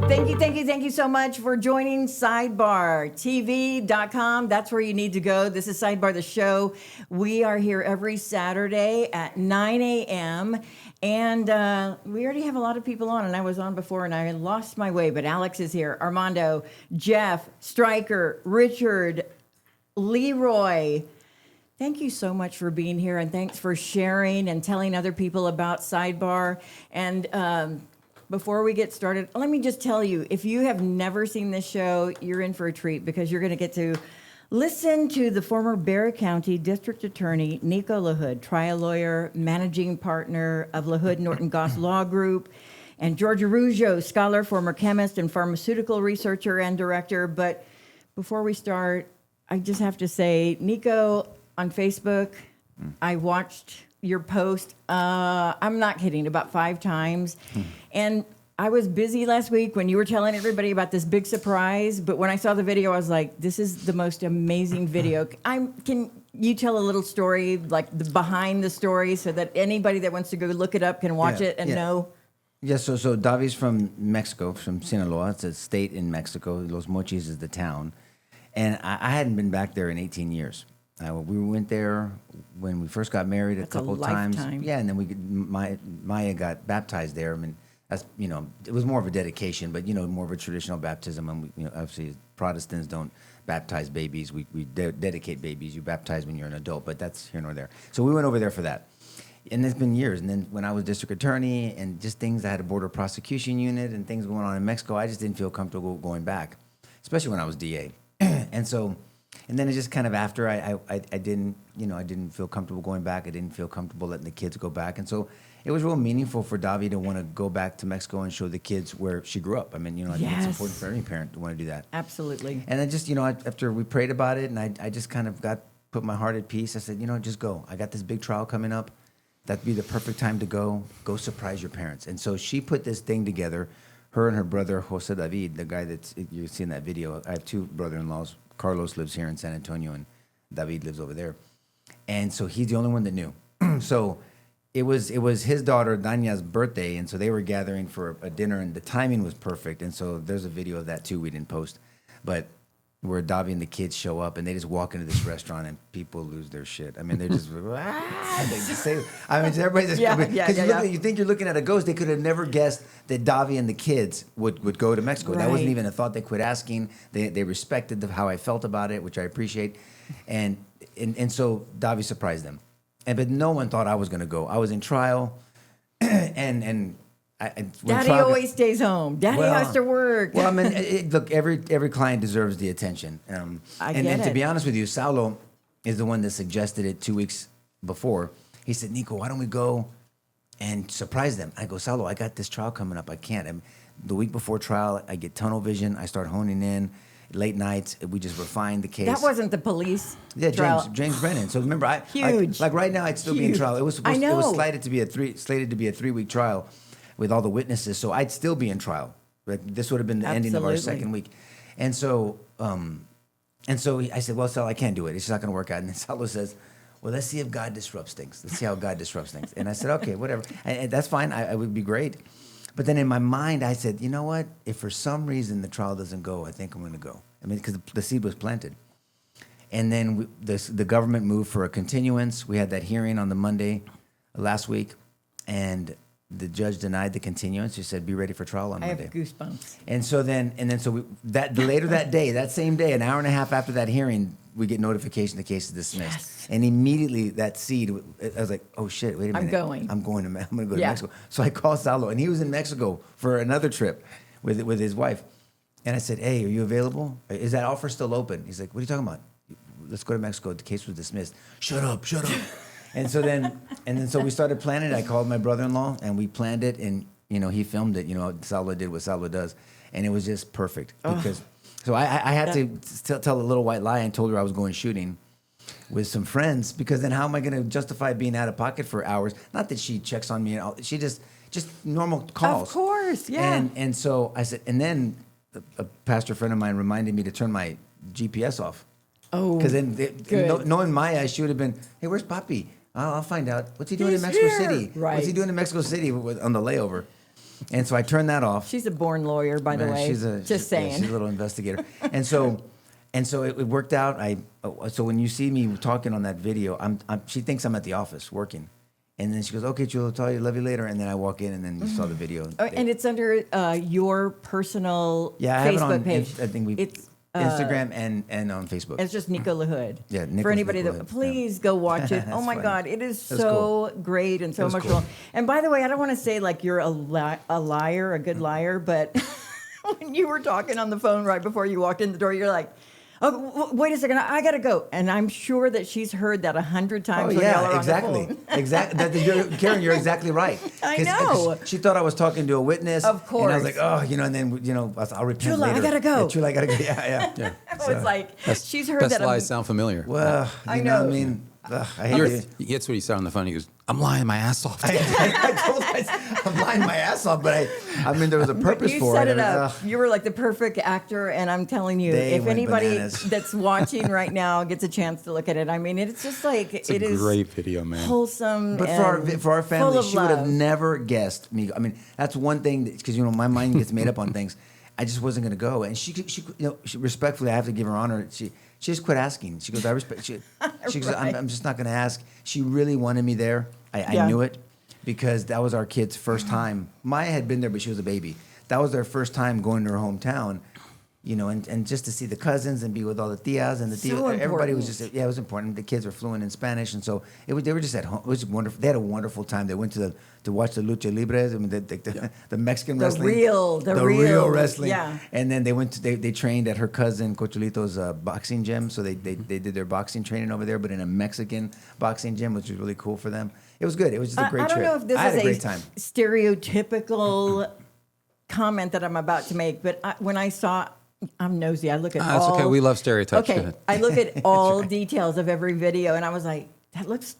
Thank you so much for joining Sidebar. TV.com. That's where you need to go. This is Sidebar, the show. We are here every Saturday at 9 a.m. And we already have a lot of people on, and I was on before, and I lost my way. But Alex is here. Armando, Jeff, Stryker, Richard, Leroy. Thank you so much for being here, and thanks for sharing and telling other people about Sidebar. And before we get started, let me just tell you, if you have never seen this show, you're in for a treat because you're going to get to listen to the former Bexar County District Attorney, Nico LaHood, trial lawyer, managing partner of LaHood Norton Goss Law Group, and Georgia Ruggiero, scholar, former chemist, and pharmaceutical researcher and director. But before we start, I just have to say, Nico, on Facebook, I watched your post, I'm not kidding, about 5 times. And I was busy last week when you were telling everybody about this big surprise, but when I saw the video, I was like, this is the most amazing video. Can you tell a little story, like the behind the story, so that anybody that wants to go look it up can watch it and know? Yeah, so Davi's from Mexico, from Sinaloa. It's a state in Mexico. Los Mochis is the town. And I hadn't been back there in 18 years. We went there when we first got married a couple of times. Yeah, and then Maya got baptized there. I mean, that's, it was more of a dedication, but more of a traditional baptism. And obviously Protestants don't baptize babies. We dedicate babies. You baptize when you're an adult, but that's here nor there. So we went over there for that. And it's been years. And then when I was district attorney and just things, I had a border prosecution unit and things going on in Mexico, I just didn't feel comfortable going back, especially when I was DA. And then it just kind of after I didn't feel comfortable going back. I didn't feel comfortable letting the kids go back. And so it was real meaningful for Davi to want to go back to Mexico and show the kids where she grew up. I mean, I think it's important for any parent to want to do that. Absolutely. And I just, after we prayed about it and I just kind of put my heart at peace. I said, just go. I got this big trial coming up. That'd be the perfect time to go. Go surprise your parents. And so she put this thing together. Her and her brother, Jose David, the guy that you see in that video. I have 2 brother-in-laws. Carlos lives here in San Antonio, and David lives over there. And so he's the only one that knew. So it was his daughter, Danya's birthday, and so they were gathering for a dinner, and the timing was perfect. And so there's a video of that, too, we didn't post. But where Davi and the kids show up, and they just walk into this restaurant, and people lose their shit. I mean, they're just, they just say, everybody's just, you think you're looking at a ghost. They could have never guessed that Davi and the kids would go to Mexico. Right. That wasn't even a thought. They quit asking. They respected how I felt about it, which I appreciate. And so Davi surprised them. But no one thought I was going to go. I was in trial, and Daddy always stays home. Daddy has to work. Well, I mean, look, every client deserves the attention. And to be honest with you, Saulo is the one that suggested it 2 weeks before. He said, Nico, why don't we go and surprise them? I go, Saulo, I got this trial coming up. I can't. The week before trial, I get tunnel vision. I start honing in. Late nights, we just refined the case. That wasn't the police. Yeah, trial. James Brennan. So remember, Huge. like right now, I'd still be in trial. It was slated to be a 3-week trial with all the witnesses, so I'd still be in trial. Like, this would have been the ending of our second week. And so I said, well, Sal, I can't do it. It's just not going to work out. And then Salo says, well, let's see if God disrupts things. Let's see how God disrupts things. And I said, okay, whatever. And that's fine. I would be great. But then in my mind, I said, you know what? If for some reason the trial doesn't go, I think I'm going to go. I mean, because the seed was planted. And then the government moved for a continuance. We had that hearing on the Monday last week, and the judge denied the continuance. He said, "Be ready for trial on Monday." I have goosebumps. And so later that day, that same day, an hour and a half after that hearing, we get notification the case is dismissed. Yes. And immediately that seed, I was like, "Oh shit! Wait a minute! I'm going to go to Mexico." So I called Saulo, and he was in Mexico for another trip with his wife. And I said, "Hey, are you available? Is that offer still open?" He's like, "What are you talking about? Let's go to Mexico. The case was dismissed." Shut up. And so we started planning it. I called my brother-in-law, and we planned it, and he filmed it. Salva did what Salva does, and it was just perfect. Because so I had to tell a little white lie and told her I was going shooting with some friends, because then how am I going to justify being out of pocket for hours? Not that she checks on me. She just normal calls. Of course, yeah. And so I said, and then a pastor friend of mine reminded me to turn my GPS off. Oh, because then knowing Maya, she would have been, "Hey, where's Papi? I'll find out. What's he doing in Mexico City? Right. What's he doing in Mexico City on the layover?" And so I turned that off. She's a born lawyer, by the way. Just saying. Yeah, she's a little investigator. And so it worked out. So when you see me talking on that video, she thinks I'm at the office working. And then she goes, "Okay, Chulo, tell you, love you later." And then I walk in, and then you saw the video. And it's under your personal I have it Facebook on, page. I think it's Instagram and on Facebook. It's just Nico LaHood. Yeah, Nico's for anybody Nico that, LaHood. please go watch it. Oh my funny. God, it is That's so great and so That's emotional. cool. And by the way, I don't want to say like you're a liar, a good liar, but when you were talking on the phone right before you walked in the door, you're like, "Oh, wait a second, I gotta go." And I'm sure that she's heard that 100 times. Oh when y'all are yeah, on exactly, the phone. exactly. Karen, you're exactly right. I 'Cause know. she thought I was talking to a witness. Of course. And I was like, "Oh, and then I'll repent Chula, I later." gotta go. Yeah, Chula, I gotta go. Yeah. I was like, she's heard Best that. lies sound familiar. Well, I you know what I know. mean. I hate it. He gets what he said on the phone. He goes, "I'm lying my ass off." I told her I'm lying my ass off, but I mean, there was a purpose You for set it. it up. Ugh. You were like the perfect actor, and I'm telling you, They if went anybody bananas. that's watching right now gets a chance to look at it, I mean, it's just like It's it a is great video, man. wholesome. But and for our full family, of she would have love. never guessed me. I mean, that's one thing because my mind gets made up on things. I just wasn't going to go, and she respectfully, I have to give her honor. She just quit asking. She goes, "I respect." She goes, Right. I'm just not going to ask." She really wanted me there. I Yeah. knew it because that was our kid's first time. Maya had been there, but she was a baby. That was their first time going to her hometown. And just to see the cousins and be with all the tias and the So tios, everybody was important. just, it was important. The kids were fluent in Spanish, and so they were just at home. It was wonderful. They had a wonderful time. They went to watch the lucha libres. I mean, the Mexican The wrestling, real wrestling. yeah. And then they trained at her cousin Cocholito's boxing gym. So they did their boxing training over there, but in a Mexican boxing gym, which was really cool for them. It was good. It was just a great I don't trip. know if this I had is a great time. stereotypical comment that I'm about to make, but when I saw. I'm nosy. I look at That's all. okay. We love stereotypes. Go Okay, ahead. I look at all details of every video, and I was like, that looks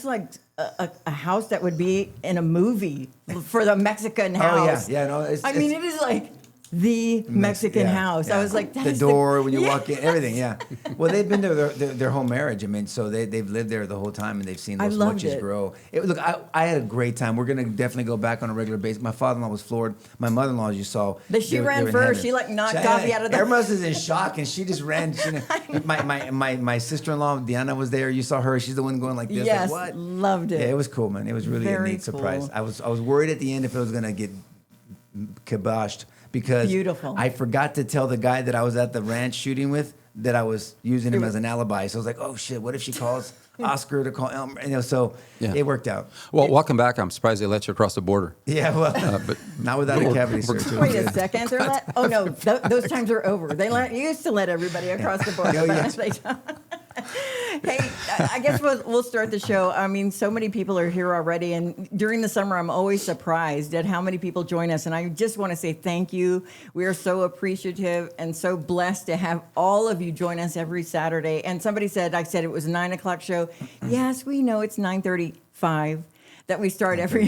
like a house that would be in a movie for the Mexican house. Oh yeah, no. I mean, it is like the Mexican house. I was like, the that's door when you walk in, everything. Yeah. Well, they've been there their whole marriage. I mean, so they've lived there the whole time, and they've seen I those loved mochis it. grow. Look, I had a great time. We're gonna definitely go back on a regular basis. My father-in-law was floored. My mother-in-law, as you saw, She they ran were in first. heaven. She, like, knocked Davi out of the- Everyone else is in shock, and she just ran. My sister-in-law Diana was there. You saw her. She's the one going like this. Yes, like, what? loved it. Yeah, it was cool, man. It was really Very a neat surprise. cool. I was worried at the end if it was gonna get kiboshed because Beautiful. I forgot to tell the guy that I was at the ranch shooting with that I was using him as an alibi. So I was like, "Oh shit! What if she calls Oscar to call Elmer?" So Yeah. it worked out. Well, welcome back. I'm surprised they let you across the border. Yeah, well, But not without a cavity search. Wait a second. Oh no, those times are over. They used to let everybody across the border. Oh, but yes. they don't. Hey, I guess we'll start the show. I mean, so many people are here already, and during the summer, I'm always surprised at how many people join us. And I just want to say thank you. We are so appreciative and so blessed to have all of you join us every Saturday. And somebody said, I said it was a 9:00 show. Yes, we know it's 9:35. That we start every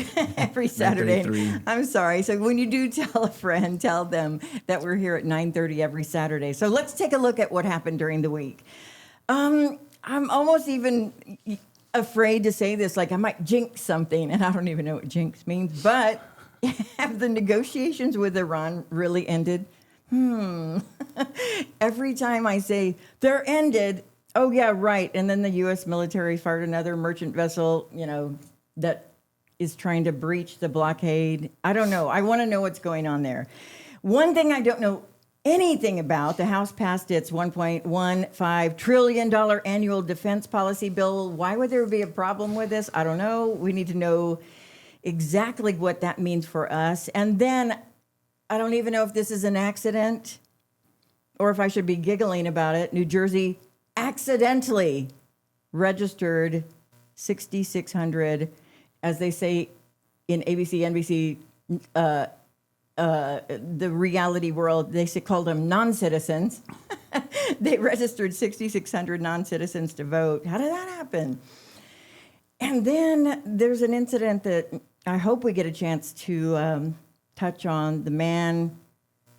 Saturday. 9:33. I'm sorry. So when you do tell a friend, tell them that we're here at 9:30 every Saturday. So let's take a look at what happened during the week. I'm almost even afraid to say this, like I might jinx something, and I don't even know what jinx means, but have the negotiations with Iran really ended? Every time I say they're ended, oh yeah, right, and then the U.S. military fired another merchant vessel, that is trying to breach the blockade. I don't know. I want to know what's going on there. One thing I don't know anything about, the House passed its $1.15 trillion annual defense policy bill. Why would there be a problem with this? I don't know. We need to know exactly what that means for us. And then I don't even know if this is an accident or if I should be giggling about it. New Jersey accidentally registered 6,600, as they say in ABC, NBC, the reality world, they called them non-citizens. They registered 6,600 non-citizens to vote. How did that happen? And then there's an incident that I hope we get a chance to touch on. The man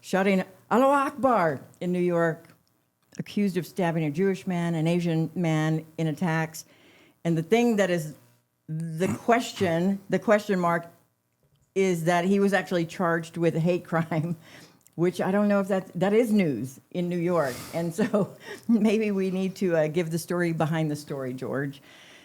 shouting Allahu Akbar in New York, accused of stabbing a Jewish man, an Asian man in attacks. And the thing that is the question mark, is that he was actually charged with a hate crime, which I don't know if that is news in New York. And so maybe we need to give the story behind the story, George.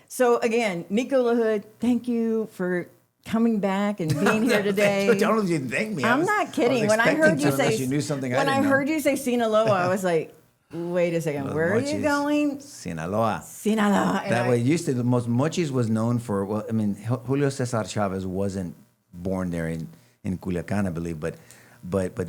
So again, Nico LaHood, thank you for coming back and being here today. I don't know if you thank me. I'm not kidding. When I heard you say, you knew something when I heard you say Sinaloa, I was like, wait a second, where are you going? Sinaloa. Sinaloa. And That way, used to the most Mochis was known for. Well, I mean, Julio Cesar Chavez wasn't born there in Culiacan, I believe, but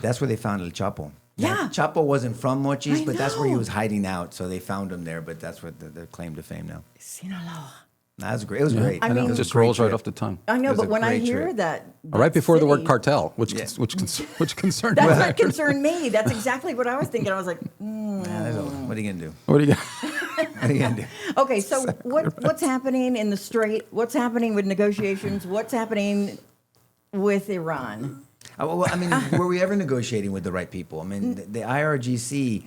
that's where they found El Chapo. Yeah. Chapo wasn't from Mochis, but that's where he know. was hiding out, so they found him there. But that's what their claim to fame now. Sinaloa. That was great. It was great. I mean, it was It a just great rolls right trip. off the tongue. I know, It was but a when I great hear trip. that Right before the word city- cartel, which Yeah. concerned That's me. what concerned me. That's exactly what I was thinking. I was like, What are you gonna do? What do you got? What are you gonna do? okay, so what's happening in the Strait? What's happening with negotiations? What's happening with Iran? Well, I mean, were we ever negotiating with the right people? I mean, the IRGC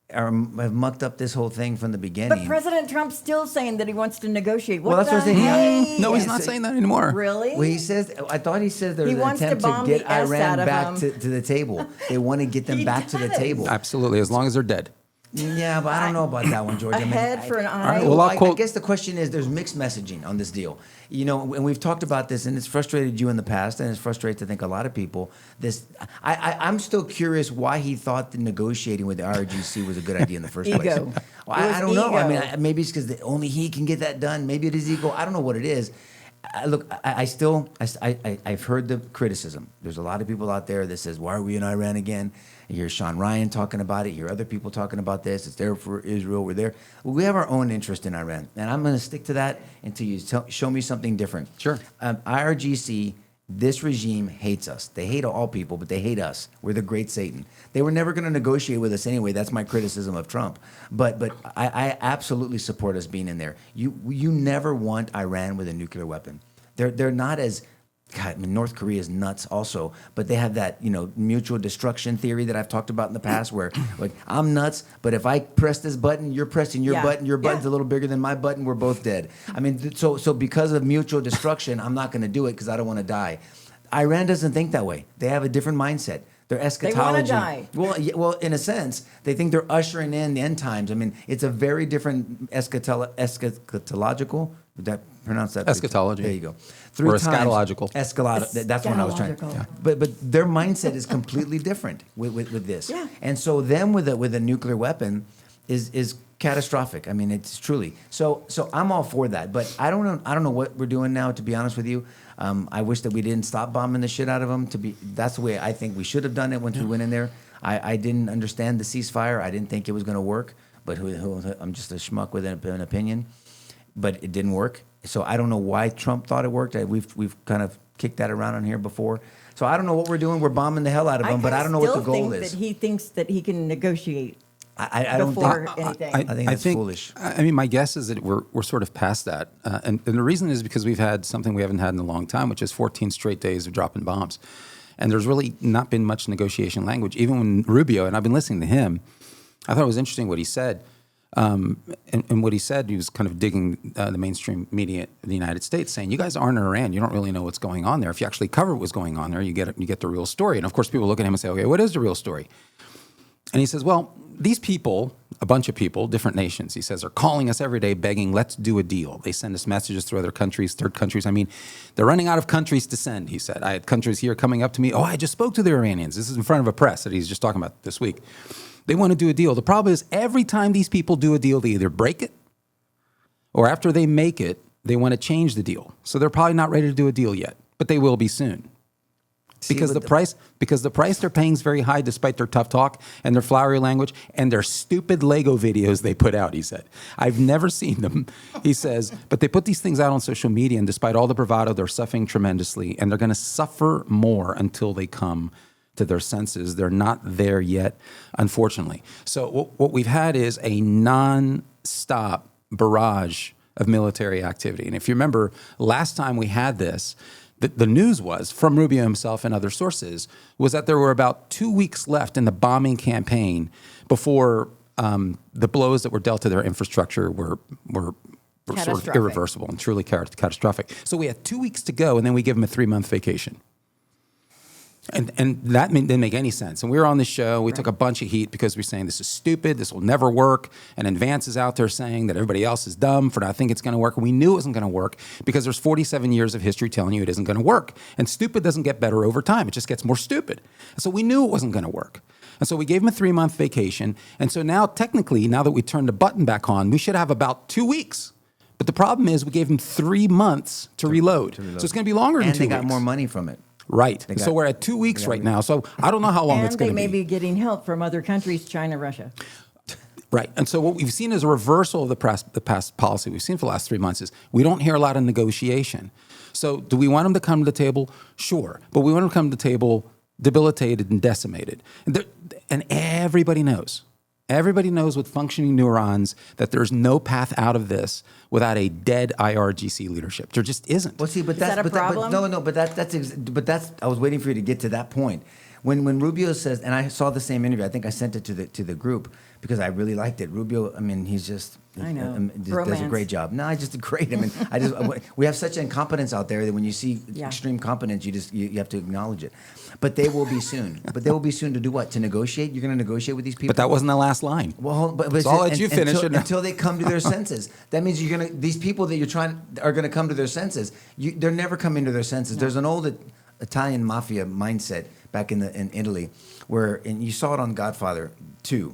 have mucked up this whole thing from the beginning. But President Trump's still saying that he wants to negotiate. Well, What that's what the I'm saying. hey? No, he's not saying that anymore. Really? Well, he says. I thought he said there He was an wants to attempt to bomb get the S out Iran of back him. to the table. They want to get them He back to the does. table. Absolutely, as long as they're dead. Yeah, but I don't know about that one, George. A I mean, head for an eye. right, well, I'll I quote- guess the question is, there's mixed messaging on this deal. You know, and we've talked about this, and it's frustrated you in the past, and it's frustrated, I think, a lot of people. I'm still curious why he thought that negotiating with the IRGC was a good idea in the first place. Ego. Well, It was I don't know. I mean, ego. maybe it's because only he can get that done. Maybe it is ego. I don't know what it is. I've heard the criticism. There's a lot of people out there that says, why are we in Iran again? You hear Sean Ryan talking about it. You hear other people talking about this. It's there for Israel. We're there. We have our own interest in Iran. And I'm going to stick to that until you show me something different. Sure. IRGC, this regime hates us. They hate all people, but they hate us. We're the great Satan. They were never going to negotiate with us anyway. That's my criticism of Trump. But I absolutely support us being in there. You never want Iran with a nuclear weapon. They're not as, God, I mean, North Korea is nuts also, but they have that, mutual destruction theory that I've talked about in the past where, like, I'm nuts, but if I press this button, you're pressing your Yeah. button, your button's Yeah. a little bigger than my button, we're both dead. I mean, so because of mutual destruction, I'm not going to do it because I don't want to die. Iran doesn't think that way. They have a different mindset. Their eschatology. die. Well, in a sense, they think they're ushering in the end times. I mean, it's a very different eschatological. Would that pronounce that? Eschatology. There you go. Or eschatological. That's what I was trying. Eschatological. But their mindset is completely different with this. Yeah. And so them with a nuclear weapon is catastrophic. I mean, it's truly. So I'm all for that. But I don't know what we're doing now, to be honest with you. I wish that we didn't stop bombing the shit out of them. That's the way I think we should have done it once we went in there. I didn't understand the ceasefire. I didn't think it was going to work. But I'm just a schmuck with an opinion. But it didn't work. So I don't know why Trump thought it worked. We've kind of kicked that around on here before. So I don't know what we're doing. We're bombing the hell out of them, but I don't know what the goal is. That he thinks that he can negotiate I don't before think. anything. I think that's foolish. I mean, my guess is that we're sort of past that, and the reason is because we've had something we haven't had in a long time, which is 14 straight days of dropping bombs, and there's really not been much negotiation language. Even when Rubio, and I've been listening to him, I thought it was interesting what he said. And what he said, he was kind of digging the mainstream media in the United States, saying, "You guys aren't in Iran. You don't really know what's going on there. If you actually cover what's going on there, you get the real story." And of course, people look at him and say, "Okay, what is the real story?" And he says, "Well, these people, a bunch of people, different nations," he says, "are calling us every day, begging, let's do a deal. They send us messages through other countries, third countries. I mean, they're running out of countries to send." He said, "I had countries here coming up to me. Oh, I just spoke to the Iranians." This is in front of a press that he's just talking about this week. They want to do a deal. The problem is every time these people do a deal, they either break it or after they make it, they want to change the deal. So they're probably not ready to do a deal yet, but they will be soon. Because the price they're paying is very high despite their tough talk and their flowery language and their stupid Lego videos they put out, he said. I've never seen them, he says, but they put these things out on social media and despite all the bravado, they're suffering tremendously and they're going to suffer more until they come to their senses. They're not there yet, unfortunately. So what we've had is a non-stop barrage of military activity. And if you remember, last time we had this, the news was, from Rubio himself and other sources, was that there were about 2 weeks left in the bombing campaign before the blows that were dealt to their infrastructure were sort of irreversible and truly catastrophic. So we had 2 weeks to go, and then we give them a 3-month vacation. And that didn't make any sense. And we were on the show. We took a bunch of heat because we were saying this is stupid. This will never work. And then Vance is out there saying that everybody else is dumb for not thinking it's going to work. And we knew it wasn't going to work because there's 47 years of history telling you it isn't going to work. And stupid doesn't get better over time. It just gets more stupid. So we knew it wasn't going to work. And so we gave him a 3-month vacation. And so now, technically, now that we turned the button back on, we should have about 2 weeks. But the problem is we gave him 3 months to reload. So it's going to be longer than 2 weeks. And they got more money from it. Right. So we're at 2 weeks right now. So I don't know how long it's going to be. And they may be getting help from other countries, China, Russia. Right. And so what we've seen is a reversal of the past policy we've seen for the last 3 months is we don't hear a lot of negotiation. So do we want them to come to the table? Sure. But we want them to come to the table debilitated and decimated. And everybody knows. Everybody knows with functioning neurons that there's no path out of this without a dead IRGC leadership. There just isn't. Well, see, but Is that's that a problem? that's. I was waiting for you to get to that point. When Rubio says, and I saw the same interview. I think I sent it to the group because I really liked it. Rubio, I mean, he's just I know. does a great job. No, I just great. I mean, we have such incompetence out there that when you see extreme competence, you have to acknowledge it. But they will be soon. But they will be soon to do what? To negotiate? You're going to negotiate with these people? But that wasn't the last line. Well, but So I'll let you finish it now. until they come to their senses. That means these people that are going to come to their senses. They're never coming to their senses. No. There's an old Italian mafia mindset back in Italy, and you saw it on Godfather 2,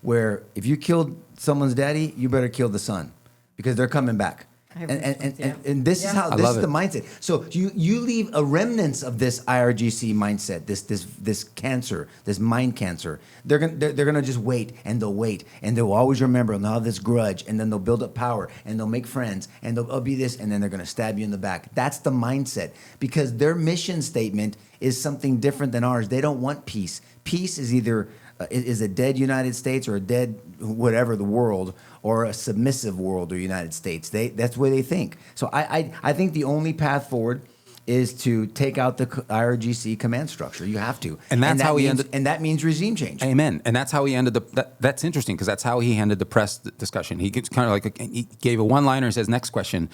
where if you killed someone's daddy, you better kill the son because they're coming back. And this is how this is the mindset. So you leave a remnants of this IRGC mindset, this cancer, this mind cancer. They're gonna just wait and they'll always remember and they'll have this grudge and then they'll build up power and they'll make friends and they'll be this and then they're gonna stab you in the back. That's the mindset because their mission statement is something different than ours. They don't want peace. Peace is either is a dead United States or a dead whatever the world or a submissive world or United States. That's the way they think. So I think the only path forward is to take out the IRGC command structure. You have to. And that's how he means, ended. And that means regime change. Amen. And that's how he ended that's interesting because that's how he ended the press discussion. He gets kind of like he gave a one-liner and says, next question.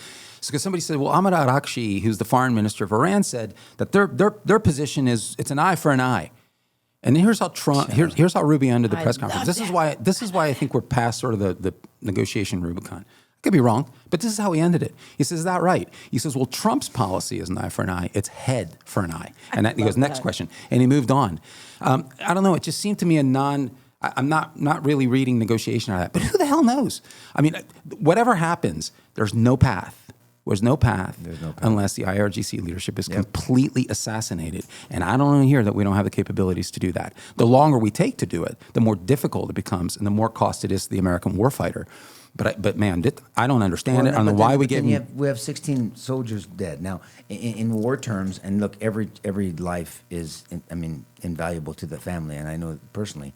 Because somebody said, well, Ahmed Arakshi, who's the foreign minister of Iran, said that their position is it's an eye for an eye. And here's how here's how Rubio ended the press conference. This is why I think we're past sort of the negotiation Rubicon. I could be wrong, but this is how he ended it. He says, is that right? He says, well, Trump's policy is an eye for an eye. It's head for an eye. And he goes, next question. And he moved on. I don't know. It just seemed to me I'm not really reading negotiation out of that. But who the hell knows? I mean, whatever happens, there's no path. There's no path unless the IRGC leadership is completely assassinated. And I don't hear that we don't have the capabilities to do that. The longer we take to do it, the more difficult it becomes and the more cost it is to the American warfighter. But man, I don't understand it. I don't know why we get... We have 16 soldiers dead. Now, in war terms, and look, every life is, invaluable to the family, and I know personally.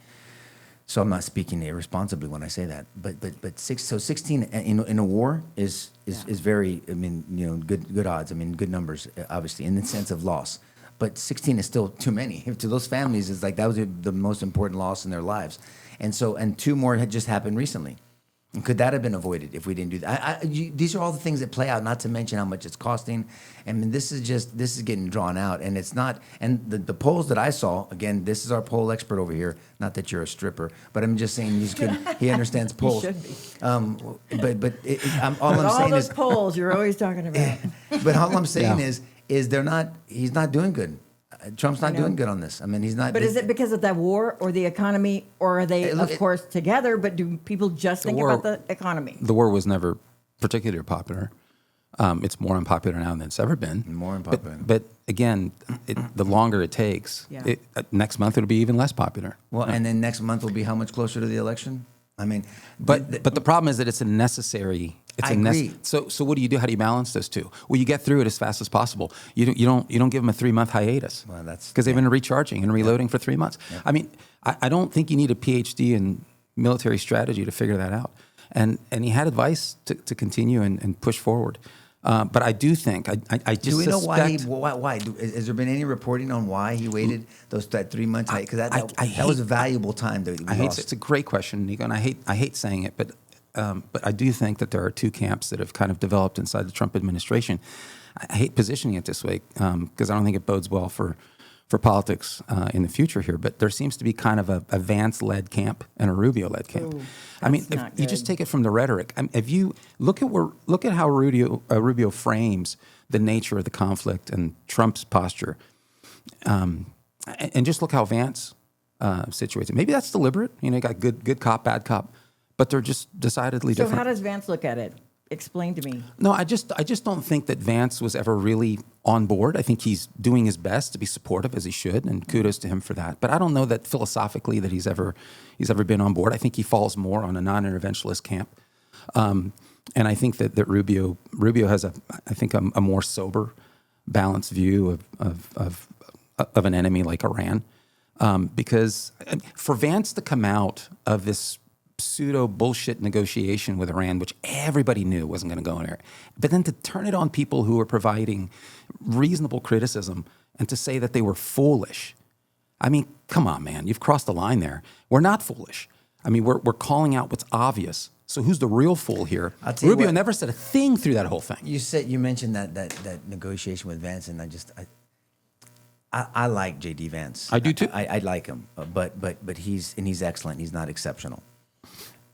So I'm not speaking irresponsibly when I say that, but 16 in a war is very good odds. Good numbers obviously in the sense of loss, but 16 is still too many to those families. It's like that was the most important loss in their lives, and 2 more had just happened recently. And could that have been avoided if we didn't do that? These are all the things that play out. Not to mention how much it's costing. This is getting drawn out, and it's not. And the polls that I saw, again, this is our poll expert over here. Not that you're a stripper, but I'm just saying he's good. He understands polls. He should be. All I'm saying those is polls you're always talking about. But all I'm saying is they're not. He's not doing good. Trump's not doing good on this. He's not. But is it because of that war or the economy, or are they, of course, together? But do people just think about the economy? The war was never particularly popular. It's more unpopular now than it's ever been. More unpopular. But again, the longer it takes, next month it'll be even less popular. Well, and then next month will be how much closer to the election? But the problem is that it's a necessary. I agree. So what do you do? How do you balance those two? Well, you get through it as fast as possible. You don't give them a 3-month hiatus. Well, that's because they've been recharging and reloading for 3 months. Yeah. I don't think you need a PhD in military strategy to figure that out. And he had advice to continue and push forward. But I do think I just do we know suspect, why? Has there been any reporting on why he waited that 3 months? Because that was a valuable time that we lost. It's a great question, Nico, and I hate saying it, but I do think that there are 2 camps that have kind of developed inside the Trump administration. I hate positioning it this way because I don't think it bodes well for for politics in the future here, but there seems to be kind of a Vance-led camp and a Rubio-led camp. Ooh, I mean, that's if not you just good. take it from the rhetoric. If you look at how Rubio frames the nature of the conflict and Trump's posture, and just look how Vance situates it. Maybe that's deliberate. You know, you got good cop, bad cop, but they're just decidedly So different. how does Vance look at it? Explain to me. No, I just don't think that Vance was ever really on board. I think he's doing his best to be supportive, as he should, and kudos to him for that. But I don't know that philosophically that he's ever been on board. I think he falls more on a non-interventionist camp, and I think that Rubio has a more sober, balanced view of an enemy like Iran, because for Vance to come out of this pseudo bullshit negotiation with Iran, which everybody knew wasn't going to go anywhere, but then to turn it on people who were providing reasonable criticism and to say that they were foolish. I mean, come on, man, you've crossed the line there. We're not foolish. I mean, we're calling out what's obvious. So who's the real fool here? I'll tell you Rubio what, never said a thing through that whole thing. You mentioned that negotiation with Vance, and I like J.D. Vance. I do too. I like him, but he's excellent. He's not exceptional.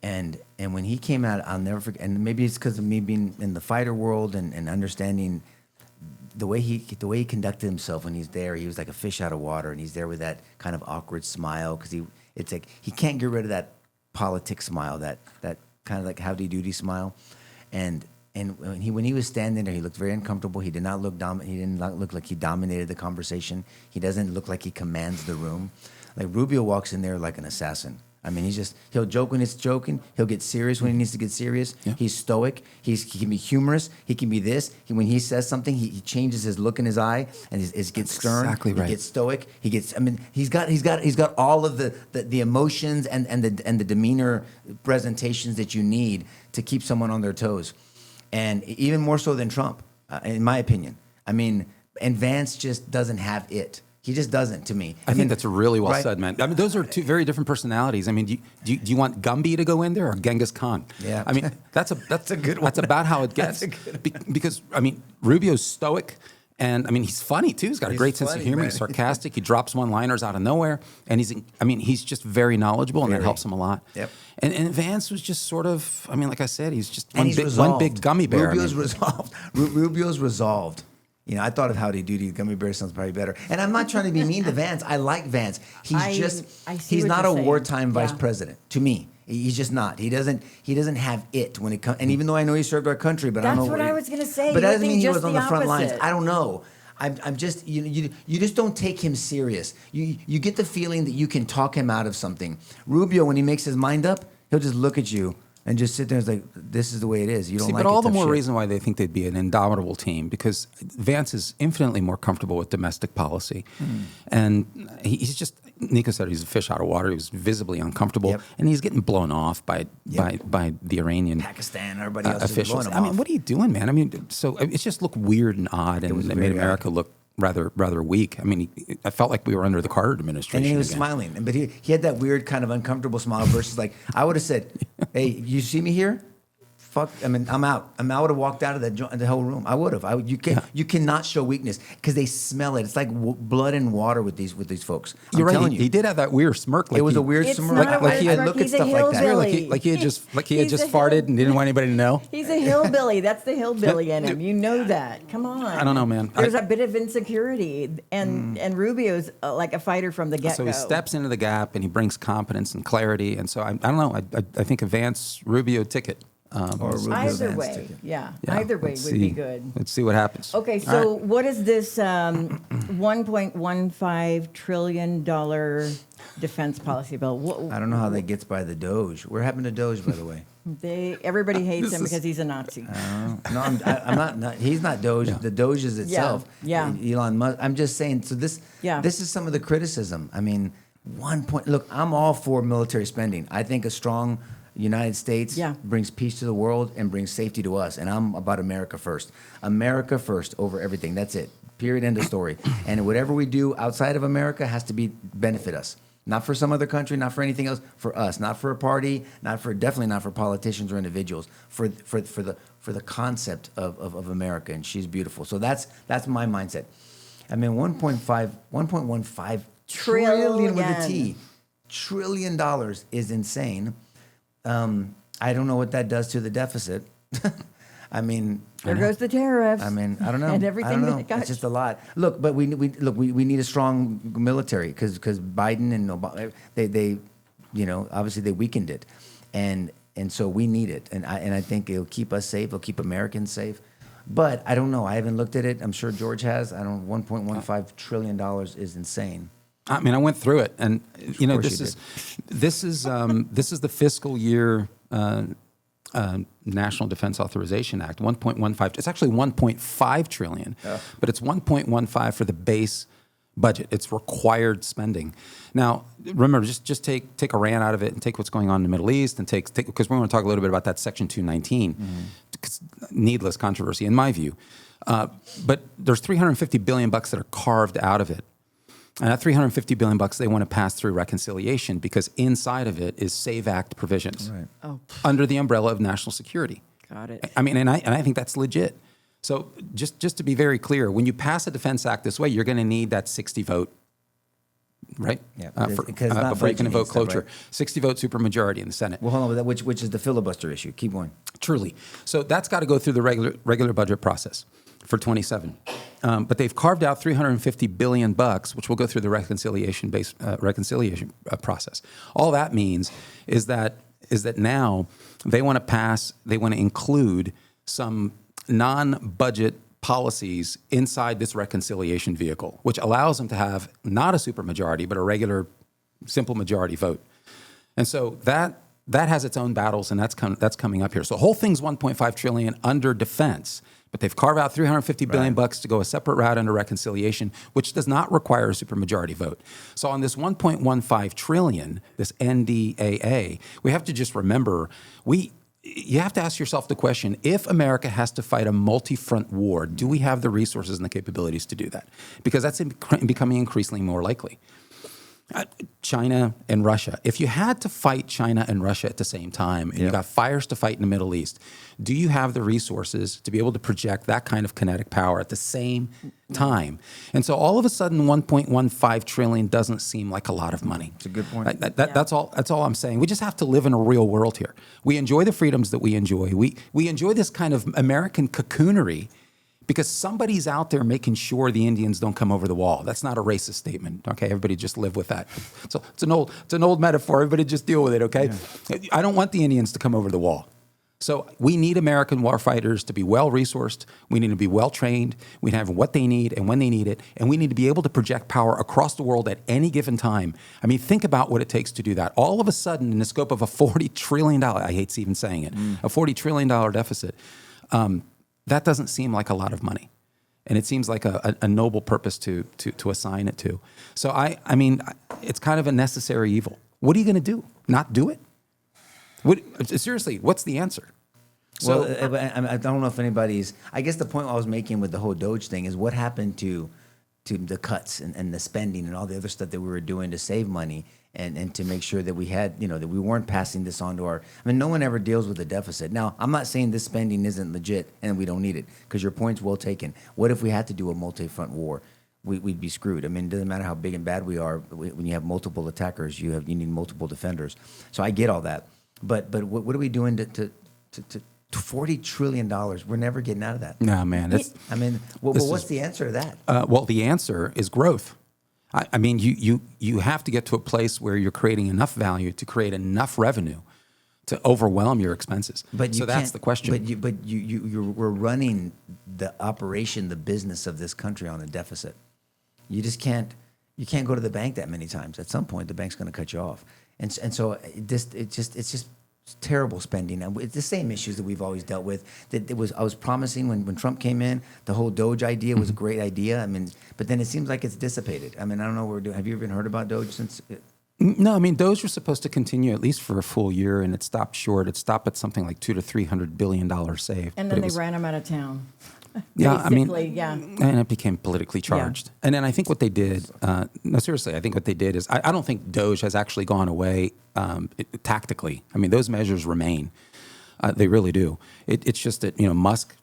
And when he came out, I'll never forget. And maybe it's because of me being in the fighter world and understanding the way he conducted himself when he's there. He was like a fish out of water, and he's there with that kind of awkward smile because it's like he can't get rid of that politics smile, that kind of like howdy doody smile, and when he was standing there, he looked very uncomfortable. He did not look He didn't look like he dominated the conversation. He doesn't look like he commands the room. Like Rubio walks in there like an assassin. I mean, he'll joke when it's joking. He'll get serious when he needs to get serious. Yeah. He's stoic. He can be humorous. He can be this. When he says something, he changes his look in his eye and it gets stern. Exactly right. He gets stoic. He's got all of the emotions and the demeanor presentations that you need to keep someone on their toes, and even more so than Trump, in my opinion. I mean, and Vance just doesn't have it. He just doesn't, to me. I think that's really well right? said, man. I mean, those are two very different personalities. I mean, do you want Gumby to go in there or Genghis Khan? Yeah. I mean, that's a good one. That's about how it gets. Because I mean, Rubio's stoic, and I mean, he's funny too. He's got a great sense of humor. Man. He's sarcastic. He drops one-liners out of nowhere, and he's just very knowledgeable, and that helps him a lot. Yep. And Vance was just sort of, I mean, like I said, he's just one big gummy bear. Rubio's resolved. Rubio's resolved. You know, I thought of Howdy Doody. Gummy bear sounds probably better. And I'm not trying to be mean to Vance. I like Vance. He's not a wartime vice president to me. He's just not. He doesn't have it when it comes. And even though I know he served our country, but I don't know. That's what I was going to say. But that doesn't mean he was on the front lines. I don't know. I'm just you just don't take him serious. You get the feeling that you can talk him out of something. Rubio, when he makes his mind up, he'll just look at you and just sit there and say, "This is the way it is." You don't like it. But all the tough more shit. reason why they think they'd be an indomitable team, because Vance is infinitely more comfortable with domestic policy, and he's just. Nico said he's a fish out of water. He was visibly uncomfortable, and he's getting blown off by the Iranian, Pakistan, everybody else officials. Is I mean, what are you doing, man? I mean, so it's just looked weird and odd, and it made America look rather weak. I mean, I felt like we were under the Carter administration. And he was again. smiling, but he had that weird kind of uncomfortable smile versus like I would have said, "Hey, you see me here? Fuck! I mean, I'm out. I would have walked out of the whole room. I would have. You cannot show weakness because they smell it. It's like blood and water with these folks. You're I'm right. telling you. He did have that weird smirk. Like It was a weird It's smirk. not a Like weird he had smirk. look at He's a stuff like that. hillbilly. like he had He's just a farted and didn't want anybody to know. He's a hillbilly. That's the hillbilly in him. You know that. Come on. I don't know, man. There's a bit of insecurity, and Rubio's like a fighter from the get-go. So he steps into the gap and he brings competence and clarity. And so I don't know. I think a Vance-Rubio ticket. Or Rubio Either Vance way, ticket. yeah. Yeah, Either way let's would see. be good. Let's see what happens. Okay, so what is this $1.15 trillion defense policy bill? I don't know how that gets by the Doge. Where happened to Doge, by the way? Everybody hates him because he's a Nazi. No, I'm not. He's not Doge. The Doge is itself. Yeah. Elon Musk. I'm just saying. So this is some of the criticism. I mean, Look, I'm all for military spending. I think a strong United States brings peace to the world and brings safety to us. And I'm about America first. America first over everything. That's it. Period. End of story. And whatever we do outside of America has to benefit us. Not for some other country, not for anything else. For us, not for a party, definitely not for politicians or individuals. For the concept of America, and she's beautiful. So that's my mindset. I mean, 1.15 trillion with a T. $1 trillion is insane. I don't know what that does to the deficit. I mean, There goes the tariffs. I mean, I don't know. And everything I don't know. that got It's just a lot. Look, but we need a strong military because Biden and Obama, they obviously they weakened it, and so we need it, and I think it'll keep us safe. It'll keep Americans safe. But I don't know. I haven't looked at it. I'm sure George has. I don't. $1.15 trillion is insane. I mean, I went through it, and this is the fiscal year National Defense Authorization Act. 1.15. It's actually 1.5 trillion, but it's 1.15 for the base budget. It's required spending. Now, remember, just take Iran out of it and take what's going on in the Middle East and take because we want to talk a little bit about that Section 219. Needless controversy, in my view. But there's $350 billion that are carved out of it. And that $350 billion they want to pass through reconciliation because inside of it is SAVE Act provisions under the umbrella of national security. Got it. I mean, and I think that's legit. So just to be very clear, when you pass a defense act this way, you're going to need that 60 vote, right? Yeah, before you can vote cloture. Right? 60 vote supermajority in the Senate. Well, hold on with that, which is the filibuster issue. Keep going. Truly. So that's got to go through the regular budget process for 27. But they've carved out $350 billion, which will go through the reconciliation process. All that means is that now they want to include some non-budget policies inside this reconciliation vehicle, which allows them to have not a supermajority, but a regular simple majority vote. And so that has its own battles, and that's coming up here. So the whole thing's $1.5 trillion under defense, but they've carved out $350 billion to go a separate route under reconciliation, which does not require a supermajority vote. So on this $1.15 trillion, this NDAA, we have to just remember you have to ask yourself the question, if America has to fight a multi-front war, do we have the resources and the capabilities to do that? Because that's becoming increasingly more likely. China and Russia. If you had to fight China and Russia at the same time, and you got fires to fight in the Middle East, do you have the resources to be able to project that kind of kinetic power at the same time? And so all of a sudden, $1.15 trillion doesn't seem like a lot of money. It's a good point. That's all I'm saying. We just have to live in a real world here. We enjoy the freedoms that we enjoy. We enjoy this kind of American cocoonery because somebody's out there making sure the Indians don't come over the wall. That's not a racist statement, okay? Everybody just live with that. So it's an old metaphor. Everybody just deal with it, okay? Yeah. I don't want the Indians to come over the wall. So we need American warfighters to be well-resourced. We need to be well-trained. We need to have what they need and when they need it. And we need to be able to project power across the world at any given time. I mean, think about what it takes to do that. All of a sudden, in the scope of a $40 trillion, I hate even saying it, a $40 trillion deficit, that doesn't seem like a lot of money. And it seems like a noble purpose to assign it to. So, I mean, it's kind of a necessary evil. What are you going to do? Not do it? Seriously, what's the answer? So, I don't know if anybody's... I guess the point I was making with the whole Doge thing is what happened to the cuts and the spending and all the other stuff that we were doing to save money and to make sure that we had, that we weren't passing this on to our... I mean, no one ever deals with the deficit. Now, I'm not saying this spending isn't legit and we don't need it, because your point's well taken. What if we had to do a multi-front war? We'd be screwed. I mean, it doesn't matter how big and bad we are. When you have multiple attackers, you need multiple defenders. So I get all that. But what are we doing to $40 trillion? We're never getting out of that. No, man. What's the answer to that? Well, the answer is growth. I mean, you have to get to a place where you're creating enough value to create enough revenue to overwhelm your expenses. So that's the question. We're running the operation, the business of this country on a deficit. You just can't. You can't go to the bank that many times. At some point, the bank's going to cut you off. And so it's just terrible spending. And it's the same issues that we've always dealt with. I was promising when Trump came in, the whole Doge idea was a great idea. I mean, but then it seems like it's dissipated. I mean, I don't know what we're doing. Have you even heard about Doge since? No, I mean, Doge was supposed to continue at least for a full year, and it stopped short. It stopped at something like $200 to $300 billion saved. And then they ran him out of town. Yeah, I mean, and it became politically charged. Yeah. And then I think what they did, no, seriously, I think what they did is, I don't think Doge has actually gone away tactically. I mean, those measures remain. They really do. It's just that, Musk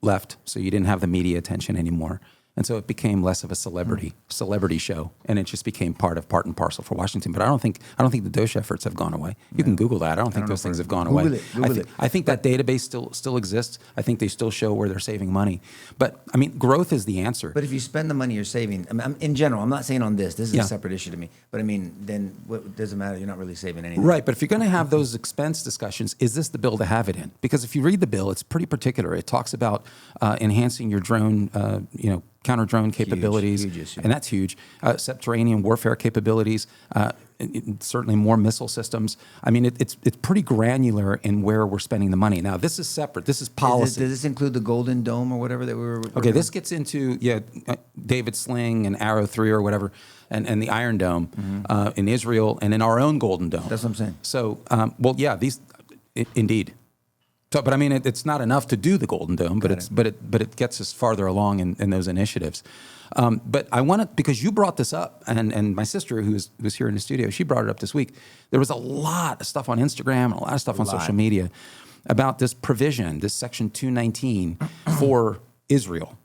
left, so you didn't have the media attention anymore. And so it became less of a celebrity show, and it just became part and parcel for Washington. But I don't think the Doge efforts have gone away. You can Google that. I don't think those things have gone away. I think that database still exists. I think they still show where they're saving money. But I mean, growth is the answer. But if you spend the money you're saving, I mean, in general, I'm not saying on this. This is a separate issue to me. But I mean, then what doesn't matter? You're not really saving anything. Right. But if you're going to have those expense discussions, is this the bill to have it in? Because if you read the bill, it's pretty particular. It talks about enhancing your drone, counter-drone capabilities, huge issue. And that's huge. Subterranean warfare capabilities, certainly more missile systems. I mean, it's pretty granular in where we're spending the money. Now, this is separate. This is policy. Does this include the Golden Dome or whatever that we were? Okay, this gets into David Sling and Arrow 3 or whatever, and the Iron Dome in Israel and in our own Golden Dome. That's what I'm saying. So, indeed. So, but I mean, it's not enough to do the Golden Dome, but it gets us farther along in those initiatives. But I want to, because you brought this up, and my sister who's here in the studio, she brought it up this week. There was a lot of stuff on Instagram and a lot of stuff on social media about this provision, this Section 219 for Israel.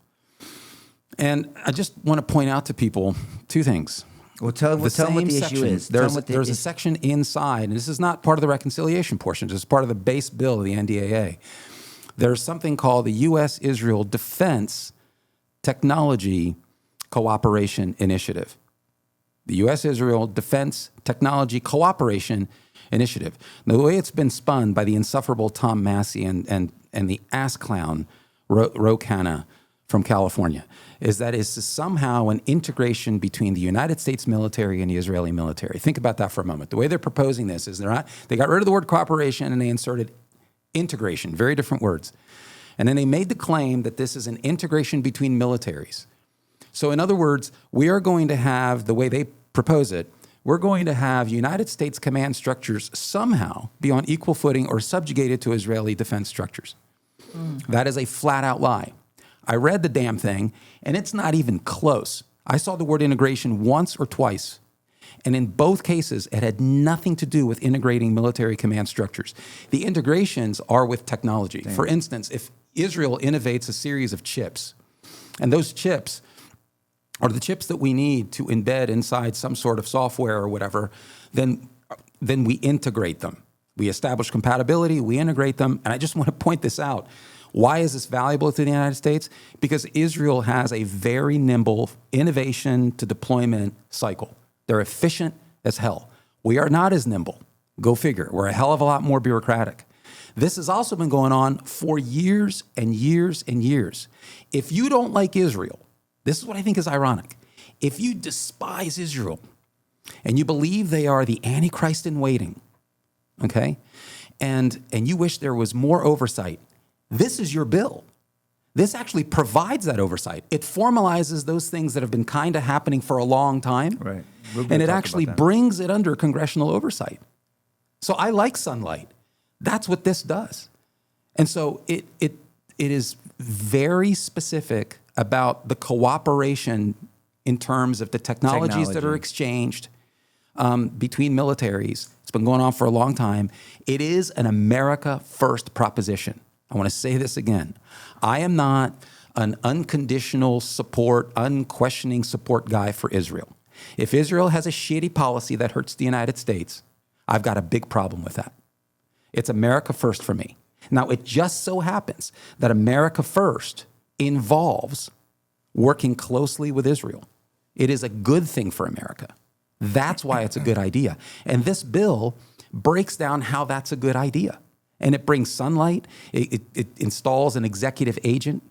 And I just want to point out to people two things. Well, tell them what the issue is. There's a section inside, and this is not part of the reconciliation portion. This is part of the base bill of the NDAA. There's something called the U.S.-Israel Defense Technology Cooperation Initiative. The U.S.-Israel Defense Technology Cooperation Initiative. Now, the way it's been spun by the insufferable Tom Massie and the ass clown Ro Khanna from California is that it's somehow an integration between the United States military and the Israeli military. Think about that for a moment. The way they're proposing this is they got rid of the word cooperation and they inserted integration, very different words. And then they made the claim that this is an integration between militaries. So in other words, we are going to have, the way they propose it, we're going to have United States command structures somehow be on equal footing or subjugated to Israeli defense structures. That is a flat out lie. I read the damn thing, and it's not even close. I saw the word integration once or twice, and in both cases, it had nothing to do with integrating military command structures. The integrations are with technology. For instance, if Israel innovates a series of chips, and those chips are the chips that we need to embed inside some sort of software or whatever, then we integrate them. We establish compatibility, we integrate them, and I just want to point this out. Why is this valuable to the United States? Because Israel has a very nimble innovation to deployment cycle. They're efficient as hell. We are not as nimble. Go figure. We're a hell of a lot more bureaucratic. This has also been going on for years and years and years. If you don't like Israel, this is what I think is ironic. If you despise Israel and you believe they are the Antichrist in waiting, okay, and you wish there was more oversight, this is your bill. This actually provides that oversight. It formalizes those things that have been kind of happening for a long time. Right. And it actually brings it under congressional oversight. So I like sunlight. That's what this does. And so it is very specific about the cooperation in terms of the technologies that are exchanged between militaries. It's been going on for a long time. It is an America First proposition. I want to say this again. I am not an unconditional support, unquestioning support guy for Israel. If Israel has a shitty policy that hurts the United States, I've got a big problem with that. It's America First for me. Now, it just so happens that America First involves working closely with Israel. It is a good thing for America. That's why it's a good idea. And this bill breaks down how that's a good idea. And it brings sunlight. It installs an executive agent.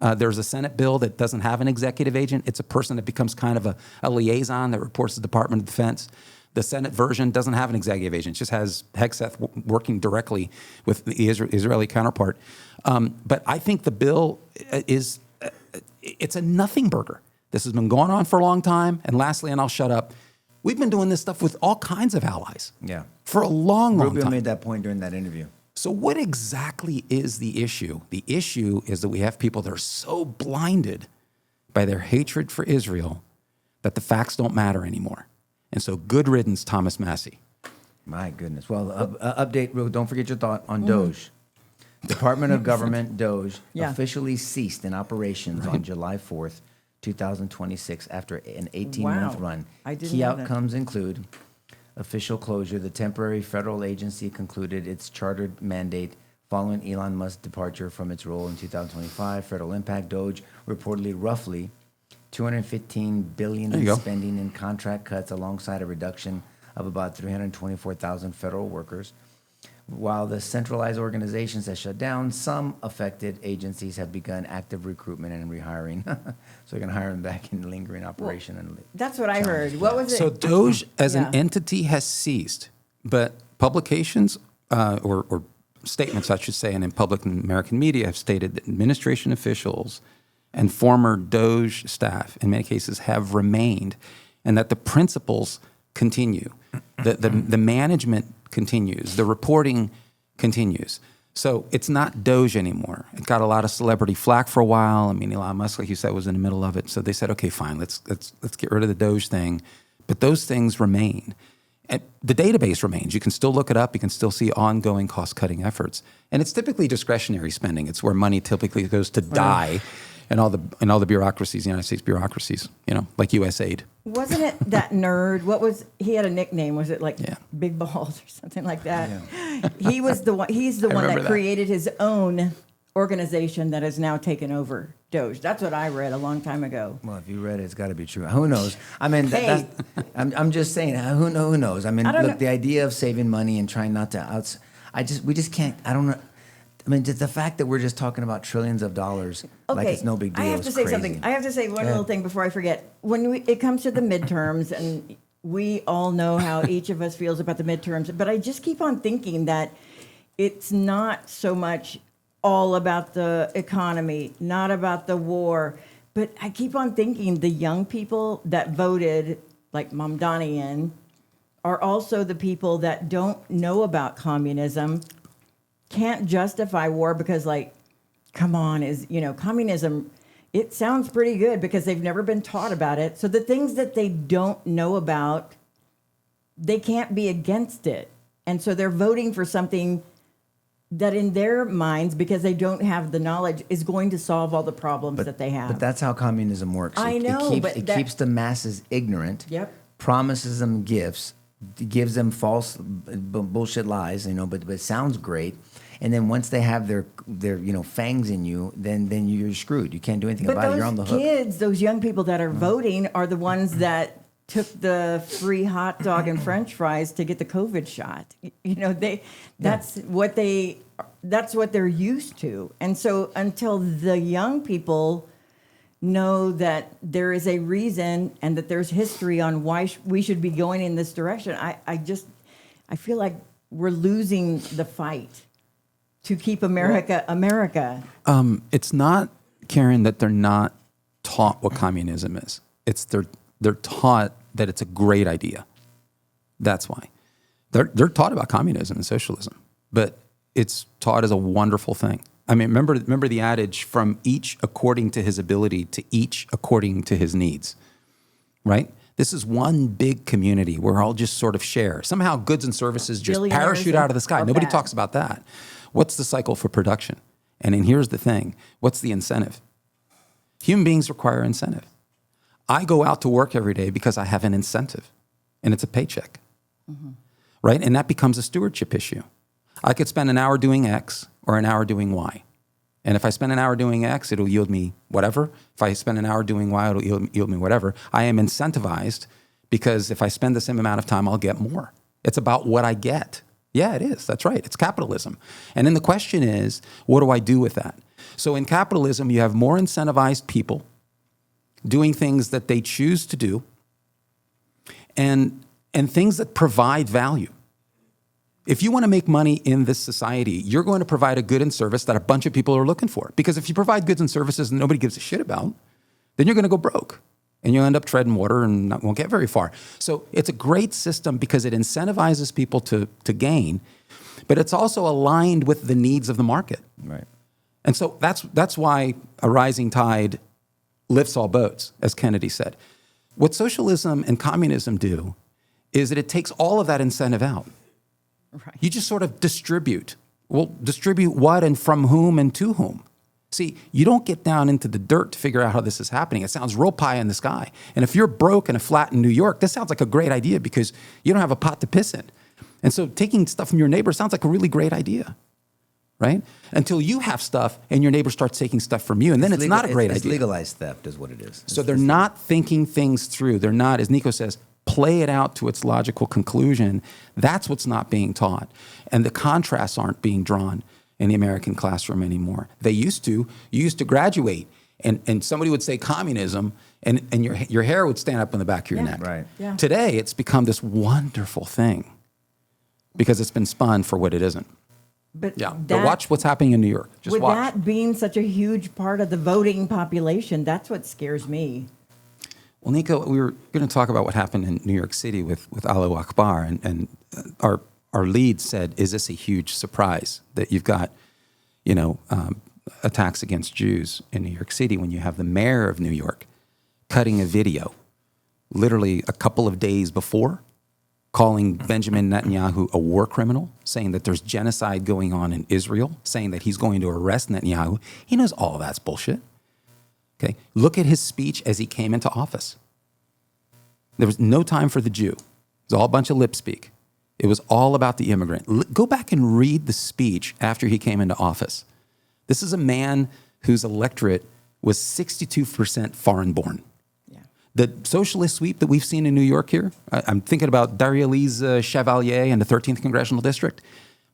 There's a Senate bill that doesn't have an executive agent. It's a person that becomes kind of a liaison that reports to the Department of Defense. The Senate version doesn't have an executive agent. It just has Hegseth working directly with the Israeli counterpart. But I think the bill it's a nothing burger. This has been going on for a long time. And lastly, and I'll shut up, we've been doing this stuff with all kinds of allies. Yeah. For a long time. Rubio made that point during that interview. So what exactly is the issue? The issue is that we have people that are so blinded by their hatred for Israel that the facts don't matter anymore. And so good riddance, Thomas Massie. My goodness. Well, update, don't forget your thought on Doge. Department of Government, Doge, officially ceased in operations on July 4th 2026 after an 18-month Wow. run. I didn't Key know that. outcomes include official closure. The temporary federal agency concluded its chartered mandate following Elon Musk's departure from its role in 2025. Federal impact, Doge, reportedly roughly $215 billion There in you go. spending and contract cuts alongside a reduction of about 324,000 federal workers. While the centralized organizations have shut down, some affected agencies have begun active recruitment and rehiring. So they're going to hire them back in lingering operation. And That's what I heard. What was it? So Doge as Yeah. an entity has ceased, but publications or statements, I should say, and in public and American media have stated that administration officials and former Doge staff, in many cases, have remained, and that the principles continue, the management continues, the reporting continues. So it's not Doge anymore. It got a lot of celebrity flack for a while. I mean, Elon Musk, like you said, was in the middle of it. So they said, okay, fine, let's get rid of the Doge thing. But those things remain. And the database remains. You can still look it up. You can still see ongoing cost-cutting efforts. And it's typically discretionary spending. It's where money typically goes to die and all the bureaucracies, the United States bureaucracies, like USAID. Wasn't it that nerd? He had a nickname? Was it like Yeah. Big Balls or something like that? He was the one. He's the one that remember that. created his own organization that has now taken over Doge. That's what I read a long time ago. well, if you read it, it's got to be true. Who knows? I mean, Hey. I'm just saying. Who knows? I mean, I don't look, know. the idea of saving money and trying not to we just can't. I don't know. I mean, just the fact that we're just talking about trillions of dollars like it's no big deal. I have is to say crazy. something. I have to say one little thing before I forget. When it comes to the midterms, and we all know how each of us feels about the midterms, but I just keep on thinking that it's not so much all about the economy, not about the war, but I keep on thinking the young people that voted, like Mamdani in, are also the people that don't know about communism, can't justify war because, like, come on, communism, it sounds pretty good because they've never been taught about it. So the things that they don't know about, they can't be against it. And so they're voting for something that in their minds, because they don't have the knowledge, is going to solve all the problems that they have. But that's how communism works. I know, but it that- keeps the masses ignorant. Yep. Promises them gifts, gives them false bullshit lies. But it sounds great. And then once they have their fangs in you, then you're screwed. You can't do anything But about it. those You're on the hook. kids, those young people that are voting, are the ones that took the free hot dog and French fries to get the COVID shot. That's what they're used to. And so until the young people know that there is a reason and that there's history on why we should be going in this direction, I feel like we're losing the fight to keep America. It's not, Karen, that they're not taught what communism is. It's they're taught that it's a great idea. That's why. They're taught about communism and socialism, but it's taught as a wonderful thing. I mean, remember the adage, from each according to his ability to each according to his needs, right? This is one big community where all just sort of share. Somehow goods and services just Billionaires parachute out of the sky. are Nobody bad. talks about that. What's the cycle for production? And then here's the thing. What's the incentive? Human beings require incentive. I go out to work every day because I have an incentive, and it's a paycheck, right? And that becomes a stewardship issue. I could spend an hour doing X or an hour doing Y. And if I spend an hour doing X, it'll yield me whatever. If I spend an hour doing Y, it'll yield me whatever. I am incentivized because if I spend the same amount of time, I'll get more. It's about what I get. Yeah, it is. That's right. It's capitalism. And then the question is, what do I do with that? So in capitalism, you have more incentivized people doing things that they choose to do and things that provide value. If you want to make money in this society, you're going to provide a good and service that a bunch of people are looking for. Because if you provide goods and services that nobody gives a shit about, then you're going to go broke. And you'll end up treading water and won't get very far. So it's a great system because it incentivizes people to gain, but it's also aligned with the needs of the market. Right. And so that's why a rising tide lifts all boats, as Kennedy said. What socialism and communism do is that it takes all of that incentive out. Right. You just sort of distribute. Well, distribute what and from whom and to whom? See, you don't get down into the dirt to figure out how this is happening. It sounds real pie in the sky. And if you're broke and a flat in New York, this sounds like a great idea because you don't have a pot to piss in. And so taking stuff from your neighbor sounds like a really great idea, right? Until you have stuff and your neighbor starts taking stuff from you, and then it's not a great idea. It's legalized theft is what it is. So they're not thinking things through. They're not, as Nico says, play it out to its logical conclusion. That's what's not being taught. And the contrasts aren't being drawn in the American classroom anymore. They used to. You used to graduate, and somebody would say communism, and your hair would stand up on the back of your neck. Right. Yeah. Today, it's become this wonderful thing because it's been spun for what it isn't. But But watch what's happening in New York. Just with watch. that being such a huge part of the voting population, that's what scares me. Well, Nico, we were going to talk about what happened in New York City with Allahu Akbar, and our lead said, "Is this a huge surprise that you've got, attacks against Jews in New York City when you have the mayor of New York cutting a video, literally a couple of days before, calling Benjamin Netanyahu a war criminal, saying that there's genocide going on in Israel, saying that he's going to arrest Netanyahu. He knows all that's bullshit. Okay, look at his speech as he came into office. There was no time for the Jew. It was all a bunch of lip speak. It was all about the immigrant. Go back and read the speech after he came into office. This is a man whose electorate was 62% foreign-born. Yeah. The socialist sweep that we've seen in New York here, I'm thinking about Daria-Lise Chevalier in the 13th Congressional District,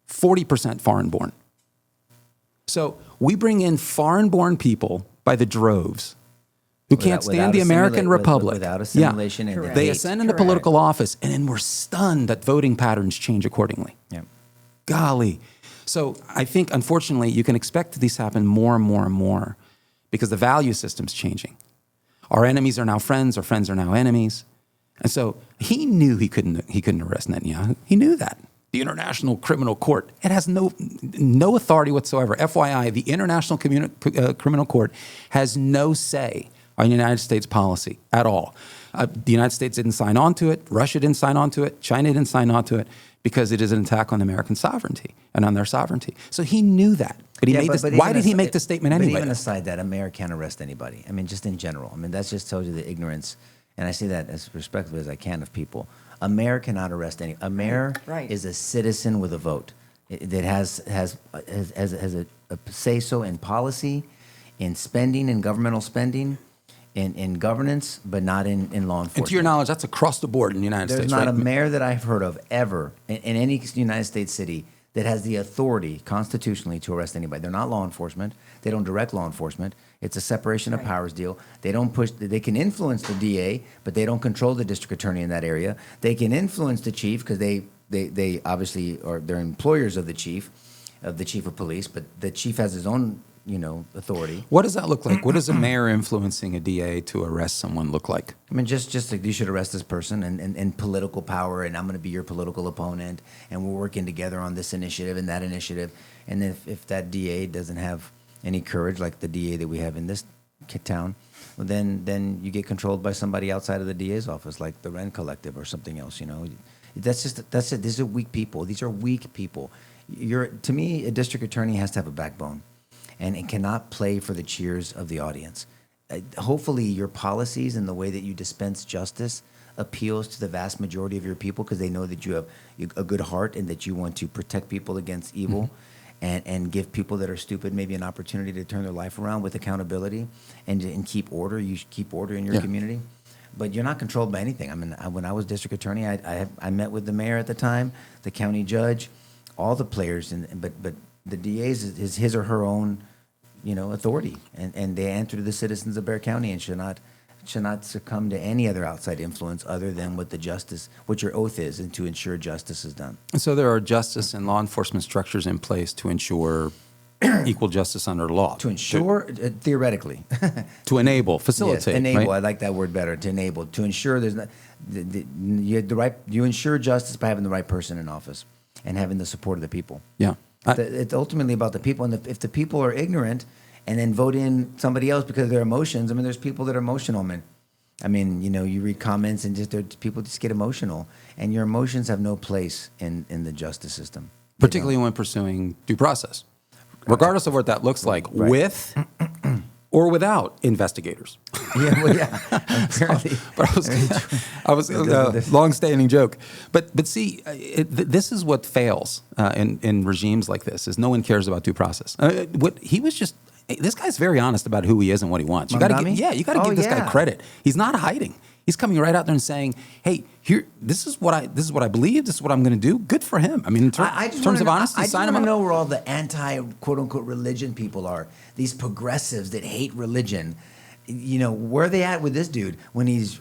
40% foreign-born. So we bring in foreign-born people by the droves who can't stand the American Republic. Without assimilation. Correct. And They ascend into political office, and then we're stunned that voting patterns change accordingly. Yeah. Golly. So I think, unfortunately, you can expect these happen more and more and more because the value system's changing. Our enemies are now friends, our friends are now enemies. And so he knew he couldn't arrest Netanyahu. He knew that. The International Criminal Court, it has no authority whatsoever. FYI, the International Criminal Court has no say on United States policy at all. The United States didn't sign on to it. Russia didn't sign on to it. China didn't sign on to it because it is an attack on American sovereignty and on their sovereignty. So he knew that. But he made this. Why did he make the statement anyway? But even aside that, a mayor can't arrest anybody. I mean, just in general. I mean, that just tells you the ignorance. And I say that as respectfully as I can of people. A mayor cannot arrest any. A mayor is a citizen with a vote. That has a say-so in policy, in spending, in governmental spending, in governance, but not in law enforcement. And to your knowledge, that's across the board in the United States, There's not right? a mayor that I've heard of ever in any United States city that has the authority constitutionally to arrest anybody. They're not law enforcement. They don't direct law enforcement. It's a separation of powers deal. They don't push. They can influence the DA, but they don't control the district attorney in that area. They can influence the chief because they obviously are they're employers of the chief of police. But the chief has his own authority. What does that look like? What does a mayor influencing a DA to arrest someone look like? I mean, just like you should arrest this person and political power, and I'm going to be your political opponent, and we're working together on this initiative and that initiative. And if that DA doesn't have any courage, like the DA that we have in this town, well, then you get controlled by somebody outside of the DA's office, like the Wren Collective or something else. That's it. These are weak people. These are weak people. To me, a district attorney has to have a backbone. And it cannot play for the cheers of the audience. Hopefully, your policies and the way that you dispense justice appeals to the vast majority of your people because they know that you have a good heart and that you want to protect people against evil and give people that are stupid maybe an opportunity to turn their life around with accountability and keep order. You should keep order in your community. But you're not controlled by anything. I mean, when I was district attorney, I met with the mayor at the time, the county judge, all the players, but the DA's is his or her own, authority, and they answer to the citizens of Bexar County and should not succumb to any other outside influence other than what your oath is, and to ensure justice is done. And so there are justice and law enforcement structures in place to ensure equal justice under law. To ensure, theoretically, to enable, facilitate. Yes, enable. Right? I like that word better. To enable, to ensure there's not you ensure justice by having the right person in office and having the support of the people. Yeah. It's ultimately about the people, and if the people are ignorant and then vote in somebody else because of their emotions, I mean, there's people that are emotional, man. I mean, you read comments and people just get emotional, and your emotions have no place in the justice system. Particularly when pursuing due process. regardless of what that looks like, Right. with or without investigators. Yeah, well, yeah. Apparently. But I was long-standing joke. But see, this is what fails in regimes like this: is no one cares about due process. This guy's very honest about who he is and what he wants. You got to give this guy credit. He's not hiding. He's coming right out there and saying, "Hey, here, this is what I believe. This is what I'm going to do." Good for him. I mean, in terms of honesty, sign him up. I know where all the anti-quote-unquote religion people are. These progressives that hate religion. You know, where are they at with this dude when he's,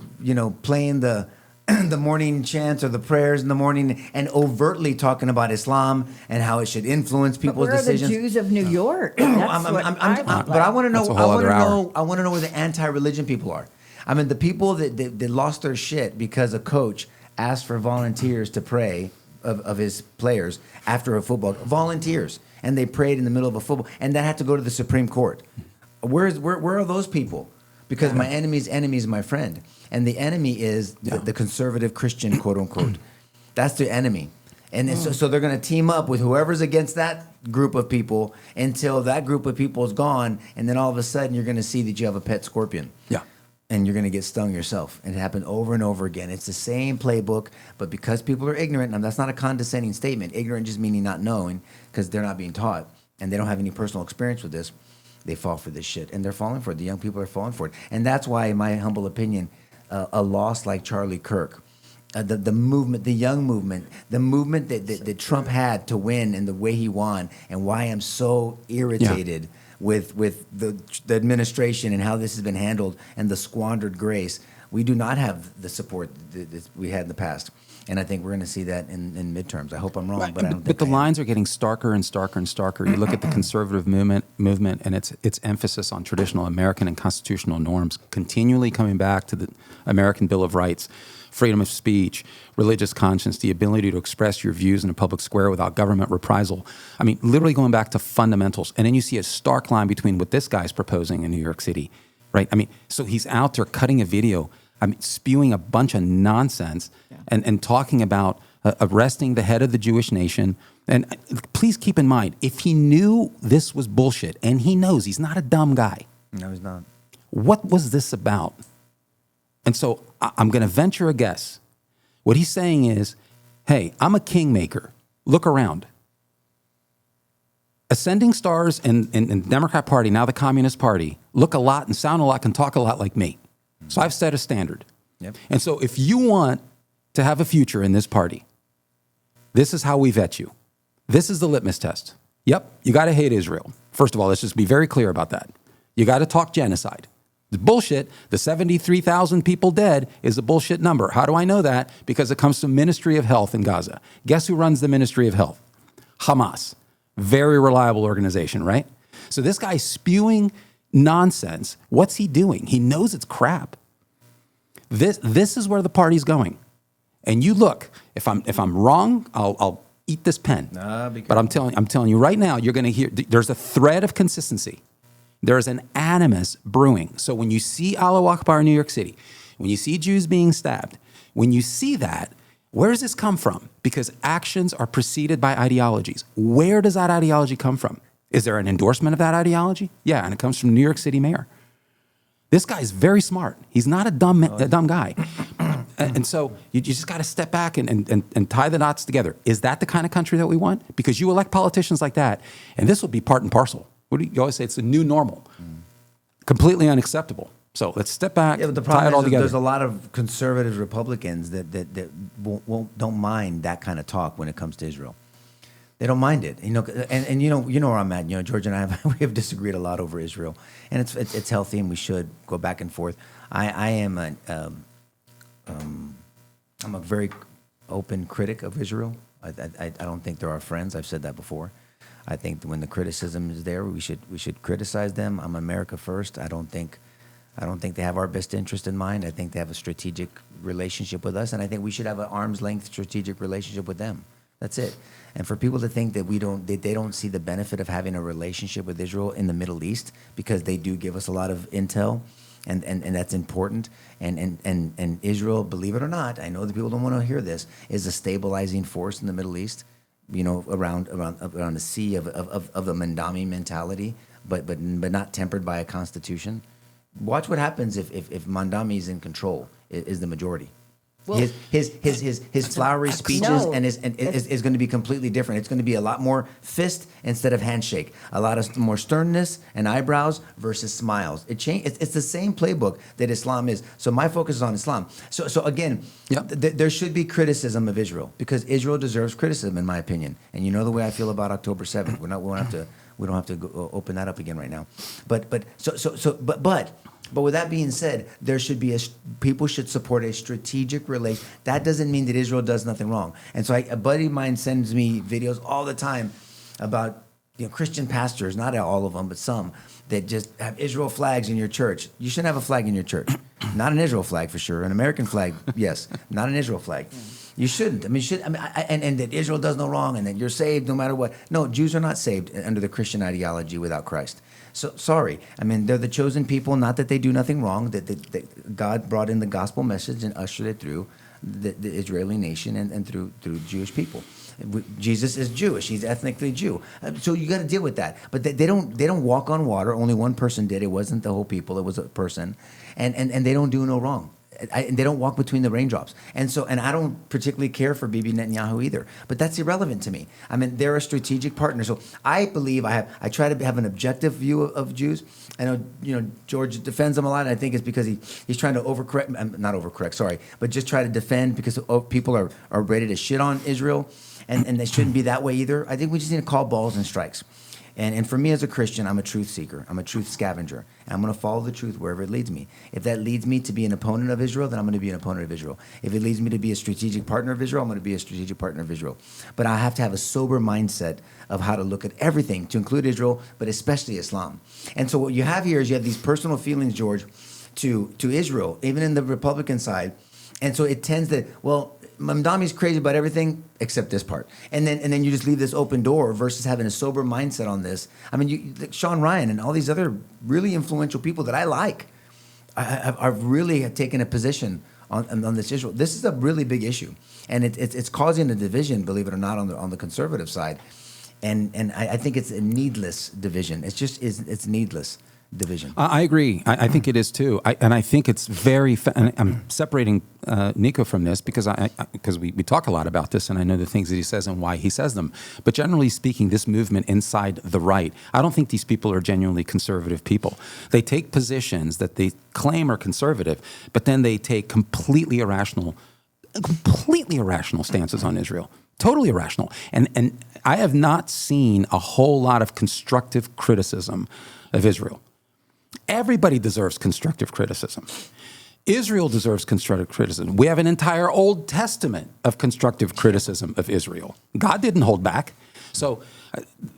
playing the the morning chants or the prayers in the morning and overtly talking about Islam and how it should influence people's decisions? Where are the Jews of New York? That's but I want to know. That's a whole other hour. I want to know where the anti-religion people are. I mean, the people that lost their shit because a coach asked for volunteers to pray of his players after a football. Volunteers. And they prayed in the middle of a football. And that had to go to the Supreme Court. Where are those people? Because my enemy's enemy is my friend. And the enemy is the conservative Christian, quote unquote. That's the enemy. And so they're going to team up with whoever's against that group of people until that group of people is gone. And then all of a sudden you're going to see that you have a pet scorpion. Yeah. And you're going to get stung yourself. And it happened over and over again. It's the same playbook, but because people are ignorant, and that's not a condescending statement, ignorant just meaning not knowing, because they're not being taught, and they don't have any personal experience with this, they fall for this shit. And they're falling for it. The young people are falling for it. And that's why, in my humble opinion, a loss like Charlie Kirk, the movement, the young movement, the movement that Trump had to win and the way he won, and why I'm so irritated with the administration and how this has been handled and the squandered grace. We do not have the support that we had in the past. And I think we're going to see that in midterms. I hope I'm wrong, but I don't think But the lines are getting starker and starker and starker. You look at the conservative movement and its emphasis on traditional American and constitutional norms, continually coming back to the American Bill of Rights, freedom of speech, religious conscience, the ability to express your views in a public square without government reprisal. I mean, literally going back to fundamentals. And then you see a stark line between what this guy's proposing in New York City, right? I mean, so he's out there cutting a video, spewing a bunch of nonsense and talking about arresting the head of the Jewish nation. And please keep in mind, if he knew this was bullshit, and he knows he's not a dumb guy. No, he's not. What was this about? And so I'm going to venture a guess. What he's saying is, hey, I'm a kingmaker. Look around. Ascending stars in the Democrat Party, now the Communist Party, look a lot and sound a lot, can talk a lot like me. So I've set a standard. Yep. And so if you want to have a future in this party, this is how we vet you. This is the litmus test. Yep, you got to hate Israel. First of all, let's just be very clear about that. You got to talk genocide. The bullshit, the 73,000 people dead is a bullshit number. How do I know that? Because it comes from Ministry of Health in Gaza. Guess who runs the Ministry of Health? Hamas. Very reliable organization, right? So this guy's spewing nonsense. What's he doing? He knows it's crap. This is where the party's going. And you look, if I'm wrong, I'll eat this pen. But I'm telling you right now, you're going to hear there's a thread of consistency. There's an animus brewing. So when you see Allahu Akbar in New York City, when you see Jews being stabbed, when you see that, where does this come from? Because actions are preceded by ideologies. Where does that ideology come from? Is there an endorsement of that ideology? Yeah, and it comes from New York City mayor. This guy's very smart. He's not a dumb guy. And so you just got to step back and tie the knots together. Is that the kind of country that we want? Because you elect politicians like that, and this will be part and parcel. What do you always say? It's the new normal. Completely unacceptable. So let's step back, but the tie problem it all is together. there's a lot of conservative Republicans that don't mind that kind of talk when it comes to Israel. They don't mind it, and you know where I'm at. George and I we have disagreed a lot over Israel, and it's healthy, and we should go back and forth. I'm a very open critic of Israel. I don't think they're our friends. I've said that before. I think that when the criticism is there, we should criticize them. I'm America first. I don't think they have our best interest in mind. I think they have a strategic relationship with us, and I think we should have an arm's length strategic relationship with them. That's it. And for people to think that they don't see the benefit of having a relationship with Israel in the Middle East, because they do give us a lot of intel, and that's important. And Israel, believe it or not, I know that people don't want to hear this, is a stabilizing force in the Middle East. around the sea of the Mandami mentality, but not tempered by a constitution. Watch what happens if Mandami is in control, is the majority. Well, his flowery speeches is going to be completely different. It's going to be a lot more fist instead of handshake. A lot of more sternness and eyebrows versus smiles. It's the same playbook that Islam is. So my focus is on Islam. So again, there should be criticism of Israel because Israel deserves criticism, in my opinion. And you know the way I feel about October 7th. We don't have to go open that up again right now. But with that being said, there should be people should support a strategic relation. That doesn't mean that Israel does nothing wrong. And so a buddy of mine sends me videos all the time about Christian pastors, not all of them, but some, that just have Israel flags in your church. You shouldn't have a flag in your church. Not an Israel flag for sure. An American flag, yes. Not an Israel flag. You shouldn't. And that Israel does no wrong and that you're saved no matter what. No, Jews are not saved under the Christian ideology without Christ. So sorry. They're the chosen people, not that they do nothing wrong, that God brought in the gospel message and ushered it through the Israeli nation and through Jewish people. Jesus is Jewish. He's ethnically Jew. So you got to deal with that. But they don't walk on water. Only one person did. It wasn't the whole people. It was a person. And they don't do no wrong. They don't walk between the raindrops. And I don't particularly care for Bibi Netanyahu either. But that's irrelevant to me. They're a strategic partner. So I believe I try to have an objective view of Jews. I know, George defends them a lot. I think it's because he's trying to not overcorrect, sorry, but just try to defend because people are ready to shit on Israel. And they shouldn't be that way either. I think we just need to call balls and strikes. And for me as a Christian, I'm a truth seeker. I'm a truth scavenger. And I'm going to follow the truth wherever it leads me. If that leads me to be an opponent of Israel, then I'm going to be an opponent of Israel. If it leads me to be a strategic partner of Israel, I'm going to be a strategic partner of Israel. But I have to have a sober mindset of how to look at everything, to include Israel, but especially Islam. And so what you have here is you have these personal feelings, George, to Israel, even in the Republican side. And so it tends that, well, Mamdami's crazy about everything except this part, and then you just leave this open door versus having a sober mindset on this. Sean Ryan and all these other really influential people that I like, I've really taken a position on this issue. This is a really big issue, and it's causing a division, believe it or not, on the conservative side, and I think it's a needless division. It's needless division. I agree. I think it is too. I think it's very. And I'm separating Nico from this because we talk a lot about this, and I know the things that he says and why he says them. But generally speaking, this movement inside the right, I don't think these people are genuinely conservative people. They take positions that they claim are conservative, but then they take completely irrational stances on Israel. Totally irrational. And I have not seen a whole lot of constructive criticism of Israel. Everybody deserves constructive criticism. Israel deserves constructive criticism. We have an entire Old Testament of constructive criticism of Israel. God didn't hold back. So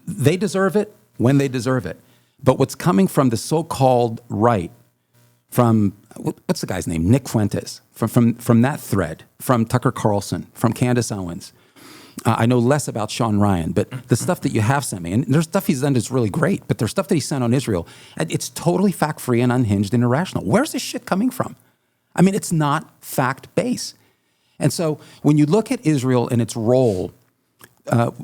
they deserve it when they deserve it. But what's coming from the so-called right, from, what's the guy's name? Nick Fuentes, from that thread, from Tucker Carlson, from Candace Owens. I know less about Sean Ryan, but the stuff that you have sent me, and there's stuff he's done that's really great, but there's stuff that he sent on Israel, and it's totally fact-free and unhinged and irrational. Where's this shit coming from? It's not fact-based. And so when you look at Israel and its role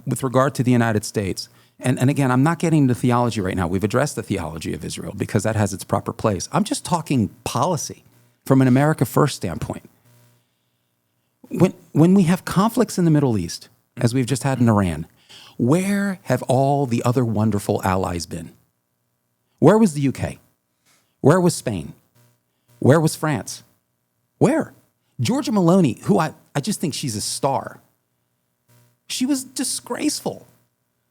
with regard to the United States, and again, I'm not getting into theology right now. We've addressed the theology of Israel because that has its proper place. I'm just talking policy from an America First standpoint. When we have conflicts in the Middle East, as we've just had in Iran, where have all the other wonderful allies been? Where was the UK? Where was Spain? Where was France? Where? Georgia Maloney, who I just think she's a star. She was disgraceful.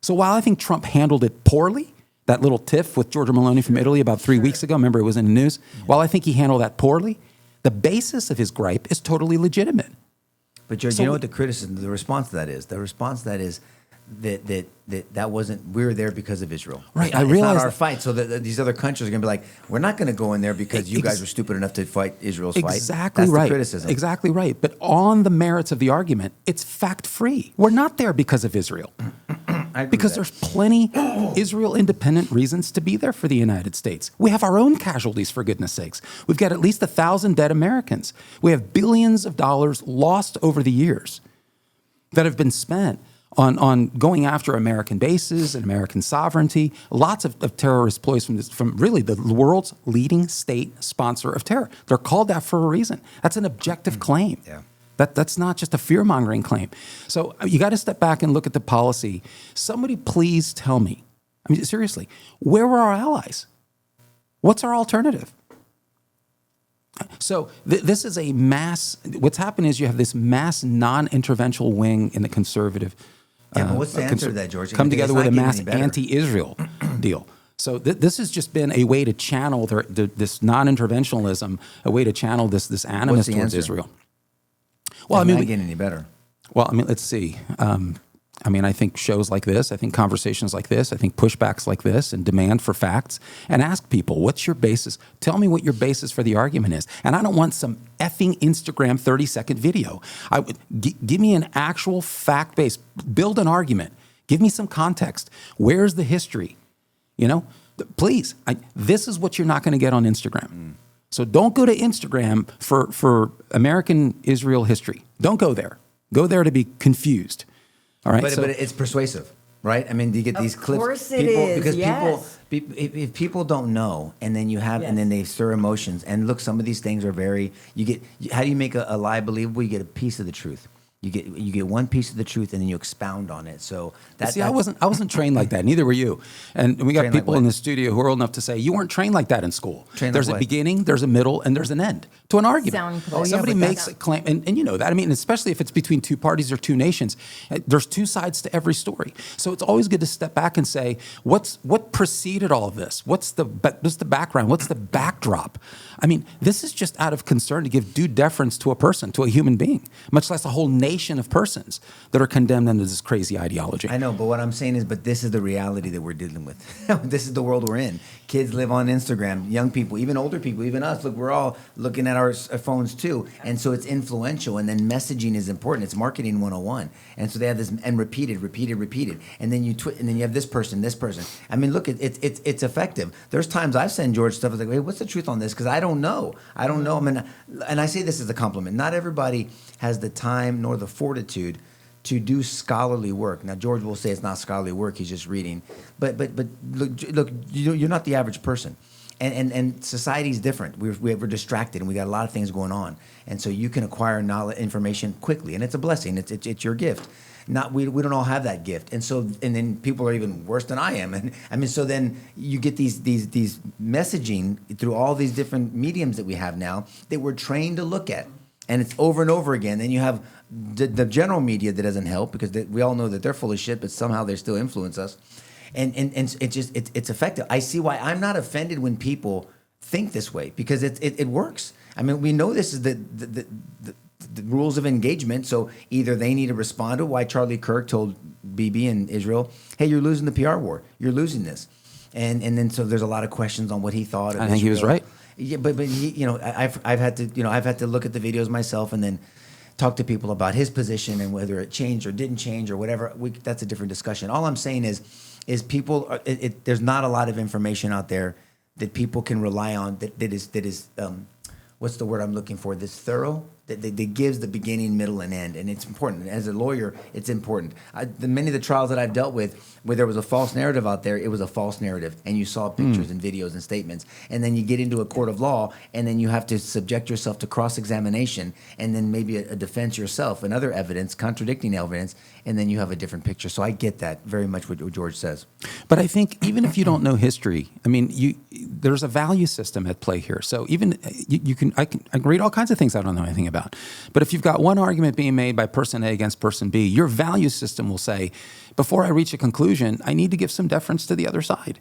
So while I think Trump handled it poorly, that little tiff with Georgia Maloney from Italy about 3 weeks ago, remember it was in the news? While I think he handled that poorly, the basis of his gripe is totally legitimate. But George, you know what the response to that is? The response to that is that wasn't, we were there because of Israel. Right, It's not our fight. So these other countries are going to be like, we're not going to go in there because you guys were stupid enough to fight Israel's fight. Exactly That's right. the criticism. Exactly right. But on the merits of the argument, it's fact-free. We're not there because of Israel. Because there's plenty Israel independent reasons to be there for the United States. We have our own casualties, for goodness sakes. We've got at least 1,000 dead Americans. We have billions of dollars lost over the years that have been spent on going after American bases and American sovereignty. Lots of terrorist ploys from really the world's leading state sponsor of terror. They're called that for a reason. That's an objective claim. Yeah. That's not just a fear-mongering claim. So you got to step back and look at the policy. Somebody please tell me, I mean, seriously, where were our allies? What's our alternative? So this is a mass, what's happened is you have this mass non-interventional wing in the conservative. Yeah, but what's the answer to that, George? Come together with a mass getting any better. anti-Israel deal. So this has just been a way to channel this non-interventionalism, a way to channel this animus towards answer? Israel. Well, It's not getting any better. Well, I mean, let's see. I think shows like this, I think conversations like this, I think pushbacks like this and demand for facts and ask people, what's your basis? Tell me what your basis for the argument is. And I don't want some effing Instagram 30-second video. Give me an actual fact base, build an argument, give me some context. Where's the history? Please, this is what you're not going to get on Instagram. So don't go to Instagram for American Israel history. Don't go there. Go there to be confused. All right, But it's persuasive, right? I mean, you get these clips. Of course it is, Because yes. if people don't know, and then and then they stir emotions, and look, some of these things are how do you make a lie believable? You get a piece of the truth. You get one piece of the truth, and then you expound on it. So I wasn't trained like that. Neither were you. And we got Trained people like what? in the studio who are old enough to say you weren't trained like that in school. Trained There's like a what? beginning, there's a middle, and there's an end to an argument. Sound clip. Somebody but makes a claim, and you know that. I mean, especially if it's between two parties or two nations, there's two sides to every story. So it's always good to step back and say, what preceded all of this? What's the background? What's the backdrop? I mean, this is just out of concern to give due deference to a person, to a human being, much less a whole nation of persons that are condemned under this crazy ideology. I know, but what I'm saying is, but this is the reality that we're dealing with. This is the world we're in. Kids live on Instagram, young people, even older people, even us. Look, we're all looking at our phones too. And so it's influential. And then messaging is important. It's marketing 101. And so they have this, and repeated. And then and then you have this person. I mean, look, it's effective. There's times I've sent George stuff, I was like, hey, what's the truth on this? Because I don't know. I mean, and I say this as a compliment. Not everybody has the time nor the fortitude to do scholarly work. Now, George will say it's not scholarly work, he's just reading. But look, you're not the average person. And society's different. We're distracted, and we got a lot of things going on. And so you can acquire knowledge, information quickly, and it's a blessing. It's your gift. We don't all have that gift. And then people are even worse than I am. And I mean, so then you get these messaging through all these different mediums that we have now that we're trained to look at. And it's over and over again. Then you have the general media that doesn't help, because we all know that they're full of shit, but somehow they still influence us. And it's effective. I see why I'm not offended when people think this way, because it works. I mean, we know this is the rules of engagement. So either they need to respond to why Charlie Kirk told Bibi in Israel, hey, you're losing the PR war. You're losing this. And then so there's a lot of questions on what he thought of I think he was Israel. right. Yeah, but he, I've had to look at the videos myself and then talk to people about his position and whether it changed or didn't change or whatever. That's a different discussion. All I'm saying is people. There's not a lot of information out there that people can rely on. That is what's the word I'm looking for? This thorough. That gives the beginning, middle, and end, and it's important. As a lawyer, it's important. Many of the trials that I've dealt with, where there was a false narrative out there, it was a false narrative, and you saw pictures and videos and statements, and then you get into a court of law, and then you have to subject yourself to cross-examination, and then maybe a defense yourself, and other evidence, contradicting evidence, and then you have a different picture. So I get that very much what George says. But I think even if you don't know history, I mean, there's a value system at play here. So even I can read all kinds of things I don't know anything about. But if you've got one argument being made by person A against person B, your value system will say, before I reach a conclusion, I need to give some deference to the other side.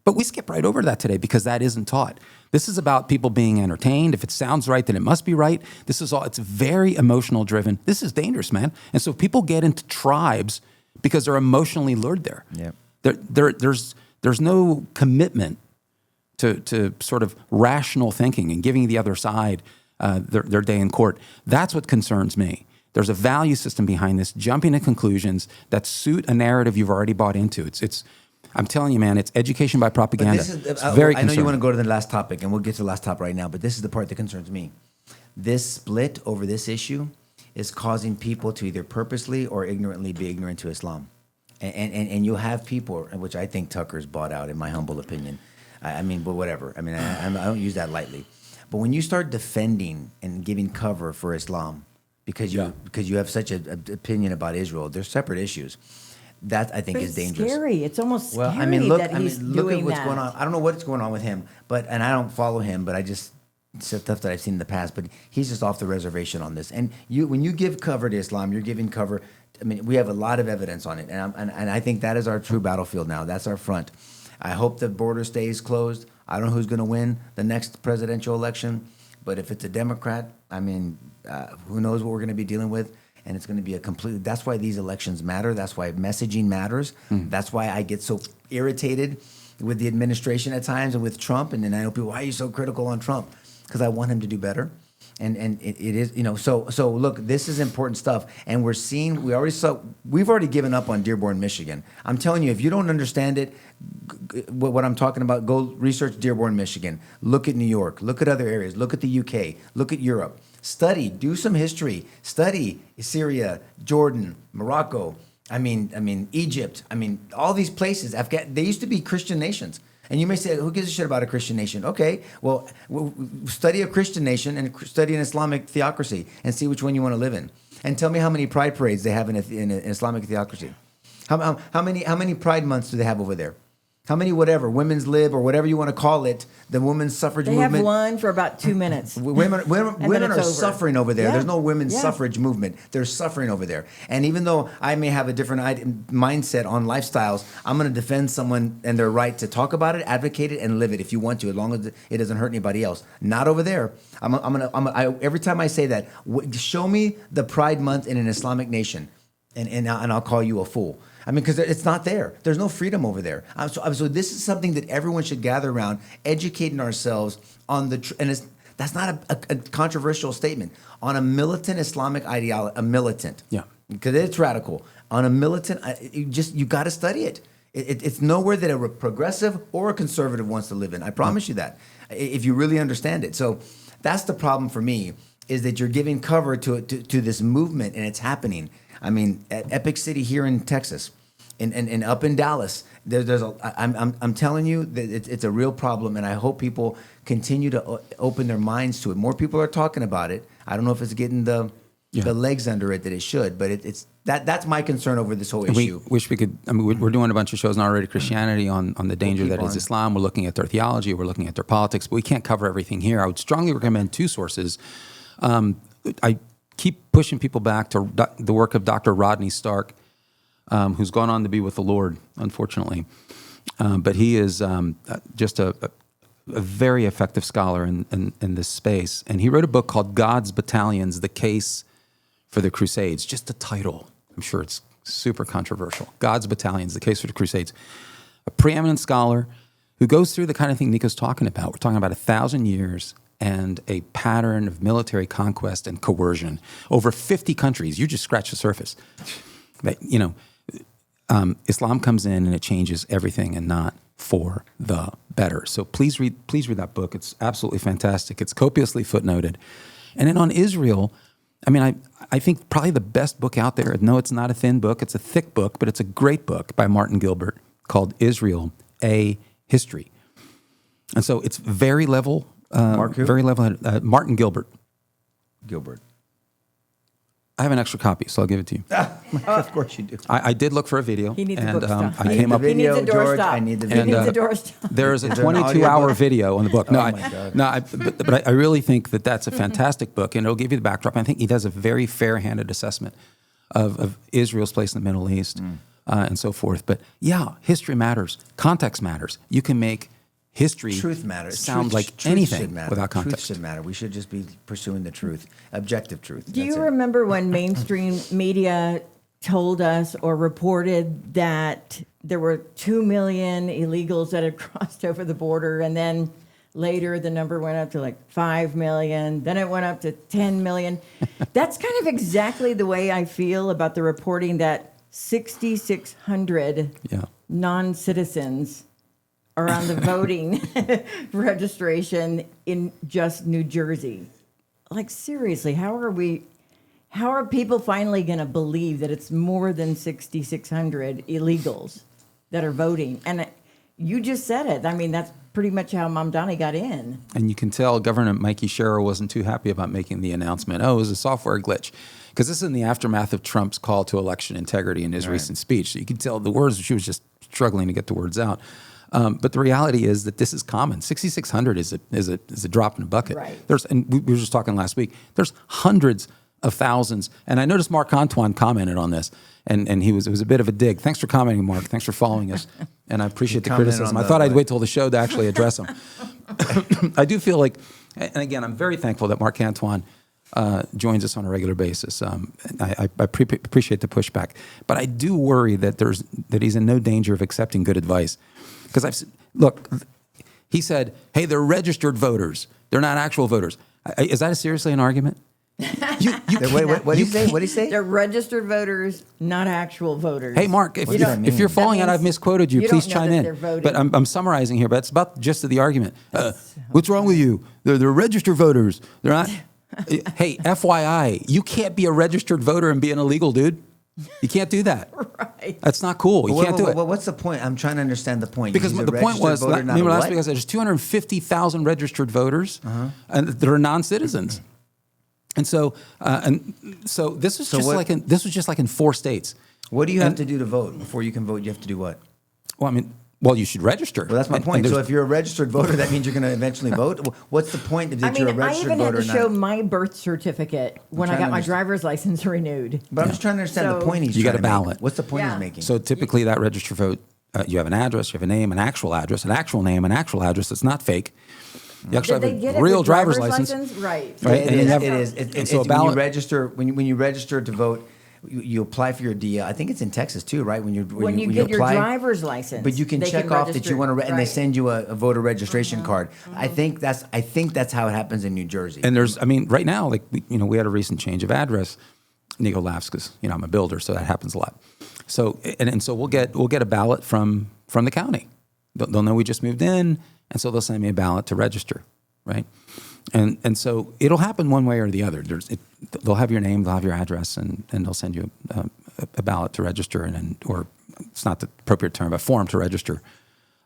But we skip right over that today because that isn't taught. This is about people being entertained. If it sounds right, then it must be right. It's very emotional driven. This is dangerous, man. And so people get into tribes because they're emotionally lured there. Yeah. There's no commitment to sort of rational thinking and giving the other side their day in court. That's what concerns me. There's a value system behind this, jumping to conclusions that suit a narrative you've already bought into. It's I'm telling you, man, it's education by propaganda. It's very I know you concerning. want to go to the last topic, and we'll get to the last topic right now, but this is the part that concerns me. This split over this issue is causing people to either purposely or ignorantly be ignorant to Islam. And you'll have people, which I think Tucker's bought out, in my humble opinion. I mean, but whatever. I mean, I don't use that lightly. But when you start defending and giving cover for Islam because you have such an opinion about Israel, they're separate issues. That I think is dangerous. Scary. It's almost scary look that he's at doing what's that. going on. I don't know what's going on with him, and I don't follow him, but I just stuff that I've seen in the past. But he's just off the reservation on this. And when you give cover to Islam, you're giving cover. I mean, we have a lot of evidence on it, and I think that is our true battlefield now. That's our front. I hope the border stays closed. I don't know who's going to win the next presidential election, but if it's a Democrat, I mean, who knows what we're going to be dealing with. And it's going to be that's why these elections matter. That's why messaging matters. That's why I get so irritated with the administration at times and with Trump. And then I know people, why are you so critical on Trump? Because I want him to do better. And it is, so look, this is important stuff. And we've already given up on Dearborn, Michigan. I'm telling you, if you don't understand it, what I'm talking about, go research Dearborn, Michigan. Look at New York. Look at other areas. Look at the UK. Look at Europe. Study, do some history. Study Syria, Jordan, Morocco. I mean Egypt. I mean all these places. They used to be Christian nations. And you may say, who gives a shit about a Christian nation? Okay, well, study a Christian nation and study an Islamic theocracy and see which one you want to live in. And tell me how many pride parades they have in an Islamic theocracy. How many pride months do they have over there? How many women's lib or whatever you want to call it, the women's suffrage movement. They have one for about 2 minutes. Women are suffering over there. Yeah. There's no women's suffrage movement. They're suffering over there. And even though I may have a different mindset on lifestyles, I'm going to defend someone and their right to talk about it, advocate it, and live it if you want to, as long as it doesn't hurt anybody else. Not over there. Every time I say that, show me the Pride Month in an Islamic nation, and I'll call you a fool. I mean, because it's not there. There's no freedom over there. So this is something that everyone should gather around, educating ourselves on that's not a controversial statement. On a militant Islamic ideology, a militant. Yeah. Because it's radical. On a militant, you got to study it. It's nowhere that a progressive or a conservative wants to live in. I promise you that, if you really understand it. So that's the problem for me, is that you're giving cover to this movement, and it's happening. I mean, at Epic City here in Texas, and up in Dallas, I'm telling you that it's a real problem, and I hope people continue to open their minds to it. More people are talking about it. I don't know if it's getting the legs under it that it should, but that's my concern over this whole issue. We wish we could. I mean, we're doing a bunch of shows on already Christianity on the danger that is Islam. We're looking at their theology. We're looking at their politics, but we can't cover everything here. I would strongly recommend two sources. I keep pushing people back to the work of Dr. Rodney Stark, who's gone on to be with the Lord, unfortunately. But he is just a very effective scholar in this space. And he wrote a book called God's Battalions, The Case for the Crusades. Just the title. I'm sure it's super controversial. God's Battalions, The Case for the Crusades. A preeminent scholar who goes through the kind of thing Nico's talking about. We're talking about 1,000 years and a pattern of military conquest and coercion over 50 countries. You just scratch the surface. But, Islam comes in and it changes everything, and not for the better. So please read that book. It's absolutely fantastic. It's copiously footnoted. And then on Israel, I mean, I think probably the best book out there. No, it's not a thin book. It's a thick book, but it's a great book by Martin Gilbert called Israel, A History. And so it's very level. Very level-headed. Martin Gilbert. I have an extra copy, so I'll give it to you. Of course you do. I did look for a video. He needs a and bookstop. I came up. He needs a doorstop. George, I need the video. He needs a doorstop. There's a Is there an 22-hour audiobook? video on the book. No, Oh my God. but I really think that that's a fantastic book, and it'll give you the backdrop. I think he does a very fair-handed assessment of Israel's place in the Middle East and so forth. But yeah, history matters. Context matters. You can make history Truth matters. sound Truth like should anything matter. without Truth context. should matter. We should just be pursuing the truth, objective truth. Do you That's it. remember when mainstream media told us or reported that there were 2 million illegals that had crossed over the border, and then later the number went up to like 5 million, then it went up to 10 million? That's kind of exactly the way I feel about the reporting that 6,600 non-citizens are on the voting registration in just New Jersey. Like, seriously, how are we How are people finally going to believe that it's more than 6,600 illegals that are voting? And you just said it. I mean, that's pretty much how Mamdani got in. And you can tell Governor Mikey Sherrill wasn't too happy about making the announcement. Oh, it was a software glitch. Because this is in the aftermath of Trump's call to election integrity in his recent speech. So you can tell the words, she was just struggling to get the words out. But the reality is that this is common. 6,600 is a drop in a bucket. Right. And we were just talking last week. There's hundreds of thousands. And I noticed Mark Antoine commented on this. And it was a bit of a dig. Thanks for commenting, Mark. Thanks for following us. And I appreciate the criticism. I thought I'd wait till the show to actually address them. I do feel like, and again, I'm very thankful that Mark Antoine joins us on a regular basis. I appreciate the pushback. But I do worry that he's in no danger of accepting good advice. Because look, he said, hey, they're registered voters. They're not actual voters. Is that seriously an argument? What did he say? What did he say? They're registered voters, not actual voters. Hey, Mark, if you're falling out, I've misquoted you. Please chime in. But I'm summarizing here. But it's about the gist of the argument. What's wrong with you? They're registered voters. They're not. Hey, FYI, you can't be a registered voter and be an illegal dude. You can't do that. Right. That's not cool. You can't do it. What's the point? I'm trying to understand the point. Because the point was, remember last week I said there's 250,000 registered voters and that are non-citizens. And so this was just like in 4 states. What do you have to do to vote? Before you can vote, you have to do what? Well, you should register. Well, that's my point. So if you're a registered voter, that means you're going to eventually vote. What's the point that you're a registered voter? I even had to show my birth certificate when I got my driver's license renewed. But I'm just trying to understand the point you got a ballot. What's the point he's making? So typically that registered vote, you have an address, you have a name, an actual name, an actual address that's not fake. You actually have a real driver's license. Right. It is. So when you register to vote, you apply for your DL. I think it's in Texas too, right? When you get apply, your driver's license, but you can check off that you want to, and they send you a voter registration card. I think that's how it happens in New Jersey. And right now, like we had a recent change of address. Nico laughs because I'm a builder, so that happens a lot. So so we'll get a ballot from the county. They'll know we just moved in, and so they'll send me a ballot to register, right? And so it'll happen one way or the other. They'll have your name, they'll have your address, and they'll send you a ballot to register, or it's not the appropriate term, a form to register,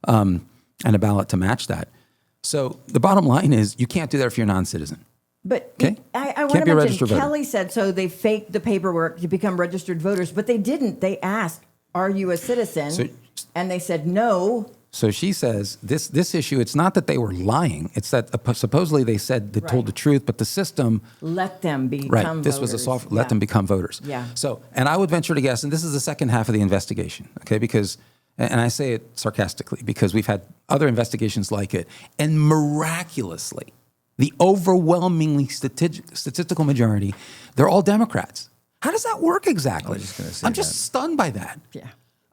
and a ballot to match that. So the bottom line is you can't do that if you're a non-citizen. But okay? I want to mention, Kelly said, so they faked the paperwork to become registered voters, but they didn't. They asked, are you a citizen? And they said no. So she says this issue, it's not that they were lying. It's that supposedly they said they told the truth, but the system let them become voters. This was a let them become voters. Yeah. So, and I would venture to guess, and this is the second half of the investigation, okay? Because, and I say it sarcastically, because we've had other investigations like it, and miraculously, the overwhelmingly statistical majority, they're all Democrats. How does that work exactly? I'm just stunned by that. Yeah.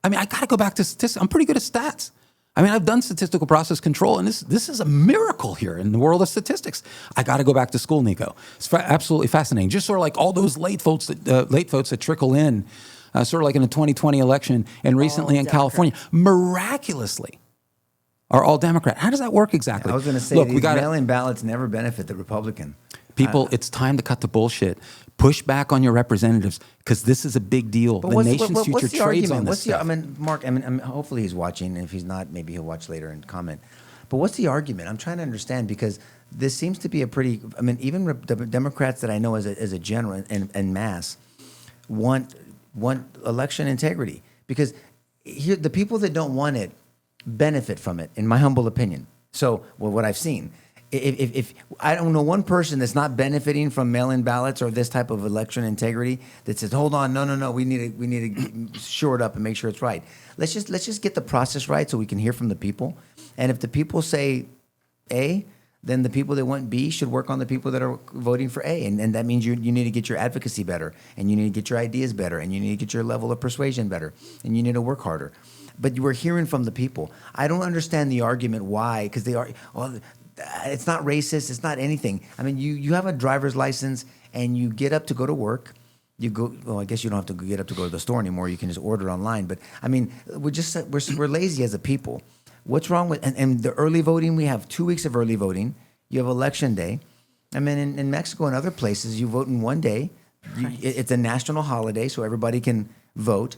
I mean, I got to go back to statistics. I'm pretty good at stats. I mean, I've done statistical process control, and this is a miracle here in the world of statistics. I got to go back to school, Nico. It's absolutely fascinating. Just sort of like all those late votes that trickle in, sort of like in the 2020 election and recently in California, miraculously are all Democrat. How does that work exactly? I was going to say, mail-in ballots never benefit the Republican. People, it's time to cut the bullshit. Push back on your representatives because this is a big deal. The nation's future trades on this stuff. Mark, hopefully he's watching, and if he's not, maybe he'll watch later and comment. But what's the argument? I'm trying to understand because this seems to be even the Democrats that I know as a general and mass want election integrity because here the people that don't want it benefit from it, in my humble opinion. So, what I've seen. If I don't know one person that's not benefiting from mail-in ballots or this type of election integrity that says, hold on, no, we need to shore it up and make sure it's right. Let's just get the process right so we can hear from the people. And if the people say A, then the people that want B should work on the people that are voting for A. And that means you need to get your advocacy better, and you need to get your ideas better, and you need to get your level of persuasion better, and you need to work harder. But we're hearing from the people. I don't understand the argument why, because they are it's not racist. It's not anything. I mean, you have a driver's license and you get up to go to work. You go. Well, I guess you don't have to get up to go to the store anymore. You can just order online. But I mean, we're lazy as a people. What's wrong with and the early voting? We have 2 weeks of early voting. You have election day. I mean, in Mexico and other places, you vote in one day. It's a national holiday, so everybody can vote.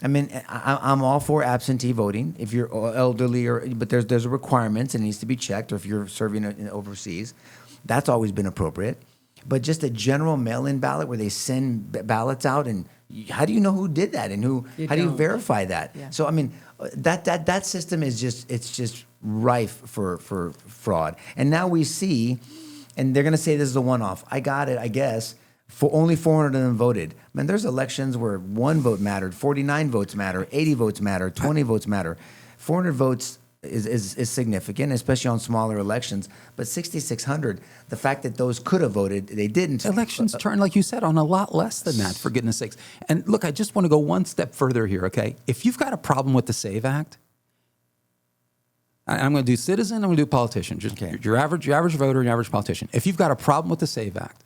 I mean, I'm all for absentee voting if you're elderly, but there's requirements and it needs to be checked, or if you're serving overseas, that's always been appropriate. But just a general mail-in ballot where they send ballots out, and how do you know who did that and how do you verify that? Yeah. So I mean, that system is just rife for fraud. And now we see, and they're going to say this is a one-off. I got it, I guess. For only 400 of them voted. Man, there's elections where 1 vote mattered, 49 votes matter, 80 votes matter, 20 votes matter. 400 votes is significant, especially on smaller elections. But 6,600, the fact that those could have voted, they didn't. Elections turn, like you said, on a lot less than that, for goodness sakes. And look, I just want to go one step further here, okay? If you've got a problem with the SAVE Act, I'm going to do citizen, I'm going to do politician. Just your average voter, your average politician. If you've got a problem with the SAVE Act,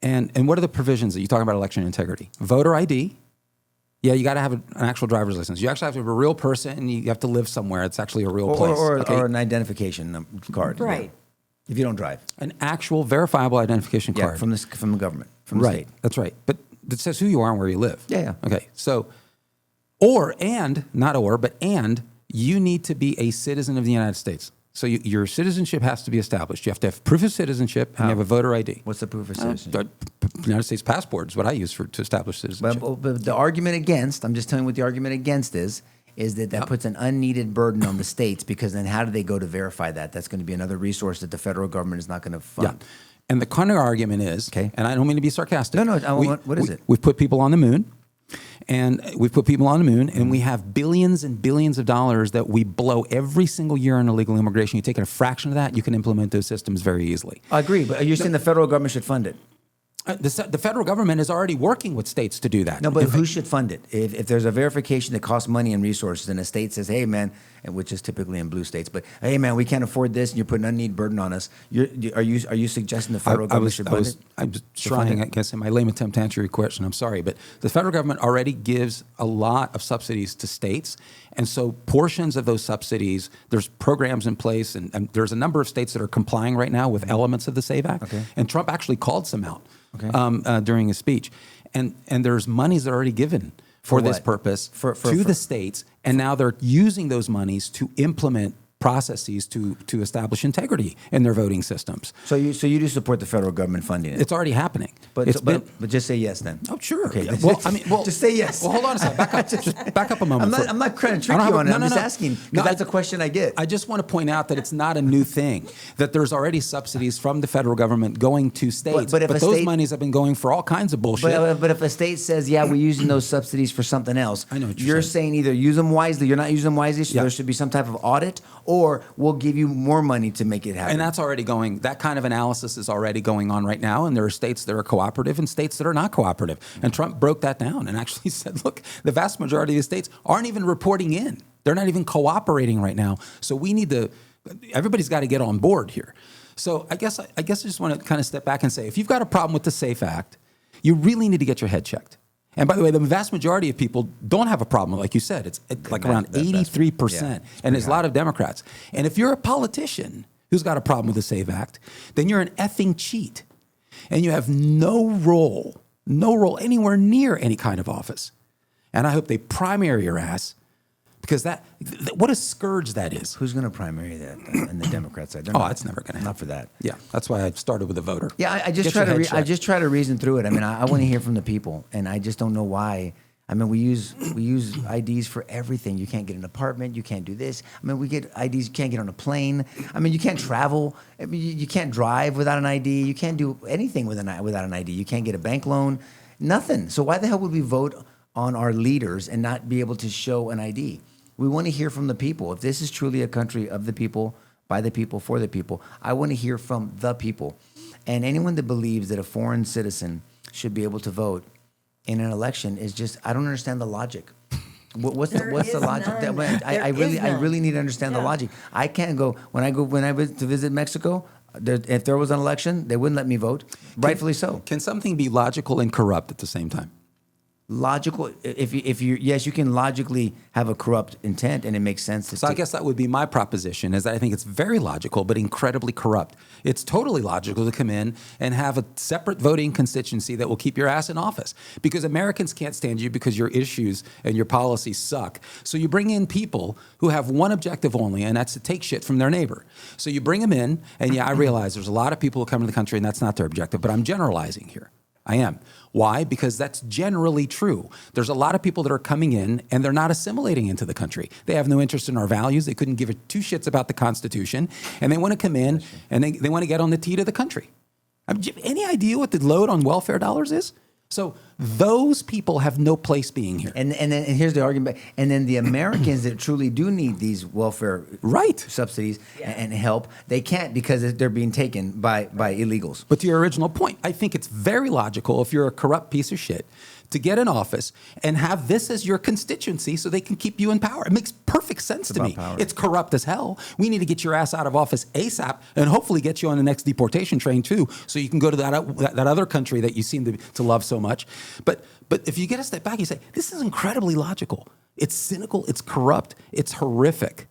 and what are the provisions that you talk about election integrity? Voter ID. Yeah, you got to have an actual driver's license. You actually have to have a real person. You have to live somewhere. It's actually a real place. Or an identification card. Right. Yeah. If you don't drive. An actual verifiable identification card. From the government, from the state. That's right. But it says who you are and where you live. Yeah. Okay. So, and you need to be a citizen of the United States. So your citizenship has to be established. You have to have proof of citizenship, and you have a voter ID. What's the proof of citizenship? United States passport is what I use to establish citizenship. But the argument against, I'm just telling you what the argument against is that puts an unneeded burden on the states, because then how do they go to verify that? That's going to be another resource that the federal government is not going to fund. Yeah. And the counter argument is, and I don't mean to be sarcastic. No, what is it? We've put people on the moon. And we have billions and billions of dollars that we blow every single year on illegal immigration. You take a fraction of that, you can implement those systems very easily. I agree, but you're saying the federal government should fund it? The federal government is already working with states to do that. No, but who should fund it? If there's a verification that costs money and resources, and a state says, hey, man, and which is typically in blue states, but hey, man, we can't afford this, and you're putting unneeded burden on us. Are you suggesting the federal government should fund it? I'm trying, I guess, in my lame attempt to answer your question. I'm sorry, but the federal government already gives a lot of subsidies to states, and so portions of those subsidies, there's programs in place, and there's a number of states that are complying right now with elements of the SAVE Act, and Trump actually called some out. During his speech, and there's monies that are already given for this purpose to the states, and now they're using those monies to implement processes to establish integrity in their voting systems. So you do support the federal government funding it? It's already happening. But just say yes then. Oh, sure. Okay. Yeah. Just say yes. Well, hold on a second. Back up. Just back up a moment. I'm not trying to trick you on it. I'm just asking, because that's a question I get. I just want to point out that it's not a new thing, that there's already subsidies from the federal government going to states, but those monies have been going for all kinds of bullshit. But if a state says, yeah, we're using those subsidies for something else, I know what you're saying either use them wisely, you're not using them wisely, so there should be some type of audit, or we'll give you more money to make it happen. And that's already going, that kind of analysis is already going on right now, and there are states that are cooperative and states that are not cooperative. And Trump broke that down and actually said, look, the vast majority of the states aren't even reporting in. They're not even cooperating right now. So everybody's got to get on board here. So I guess I just want to kind of step back and say, if you've got a problem with the SAFE Act, you really need to get your head checked. And by the way, the vast majority of people don't have a problem, like you said. It's like around 83%, and there's a lot of Democrats. And if you're a politician who's got a problem with the SAVE Act, then you're an effing cheat. And you have no role anywhere near any kind of office. And I hope they primary your ass, because what a scourge that is. Who's going to primary that on the Democrat side? That's never going to happen. Not for that. Yeah, that's why I started with a voter. Yeah, I just try to reason through it. I mean, I want to hear from the people, and I just don't know why. I mean, we use IDs for everything. You can't get an apartment. You can't do this. I mean, we get IDs. You can't get on a plane. I mean, you can't travel. I mean, you can't drive without an ID. You can't do anything without an ID. You can't get a bank loan. Nothing. So why the hell would we vote on our leaders and not be able to show an ID? We want to hear from the people. If this is truly a country of the people, by the people, for the people, I want to hear from the people. And anyone that believes that a foreign citizen should be able to vote in an election is just, I don't understand the logic. What's the logic? I really need to understand the logic. I can't go when I went to visit Mexico. If there was an election, they wouldn't let me vote. Rightfully so. Can something be logical and corrupt at the same time? logical. If you yes, you can logically have a corrupt intent, and it makes sense. So I guess that would be my proposition, is that I think it's very logical, but incredibly corrupt. It's totally logical to come in and have a separate voting constituency that will keep your ass in office, because Americans can't stand you because your issues and your policies suck. So you bring in people who have one objective only, and that's to take shit from their neighbor. So you bring them in, and yeah, I realize there's a lot of people who come to the country and that's not their objective, but I'm generalizing here. I am. Why? Because that's generally true. There's a lot of people that are coming in and they're not assimilating into the country. They have no interest in our values. They couldn't give two shits about the Constitution. And they want to come in and they want to get on the teat of the country. Any idea what the load on welfare dollars is? So those people have no place being here. And here's the argument. And then the Americans that truly do need these welfare subsidies and help, they can't because they're being taken by illegals. But to your original point, I think it's very logical if you're a corrupt piece of shit to get in office and have this as your constituency so they can keep you in power. It makes perfect sense to me. Power. It's corrupt as hell. We need to get your ass out of office ASAP and hopefully get you on the next deportation train too, so you can go to that other country that you seem to love so much. But if you get a step back, you say, this is incredibly logical. It's cynical, it's corrupt, it's horrific.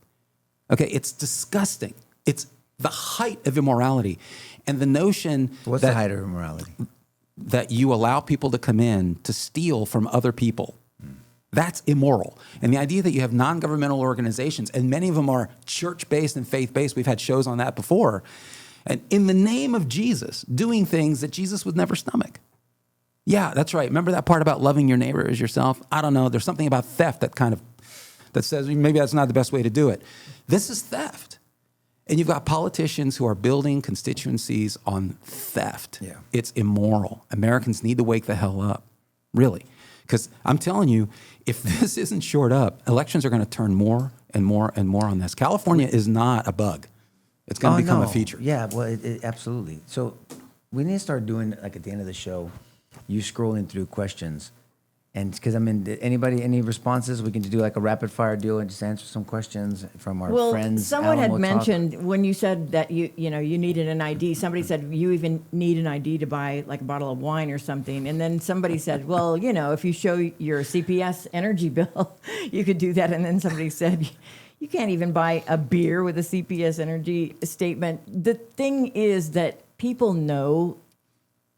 Okay, it's disgusting. It's the height of immorality. And the notion What's the height of immorality? That you allow people to come in to steal from other people. That's immoral. And the idea that you have non-governmental organizations, and many of them are church-based and faith-based, we've had shows on that before, and in the name of Jesus, doing things that Jesus would never stomach. Yeah, that's right. Remember that part about loving your neighbor as yourself? I don't know. There's something about theft that says maybe that's not the best way to do it. This is theft. And you've got politicians who are building constituencies on theft. Yeah. It's immoral. Americans need to wake the hell up, really. Because I'm telling you, if this isn't shored up, elections are going to turn more and more and more on this. California is not a bug. It's going to become a feature. Yeah, well, absolutely. So we need to start doing, like at the end of the show, you scrolling through questions. And because any responses? We can do like a rapid fire deal and just answer some questions from our friends. Someone had Alamo mentioned Talk. When you said that you needed an ID. Somebody said you even need an ID to buy like a bottle of wine or something. And then somebody said, well, if you show your CPS energy bill, you could do that. And then somebody said, you can't even buy a beer with a CPS energy statement. The thing is that people know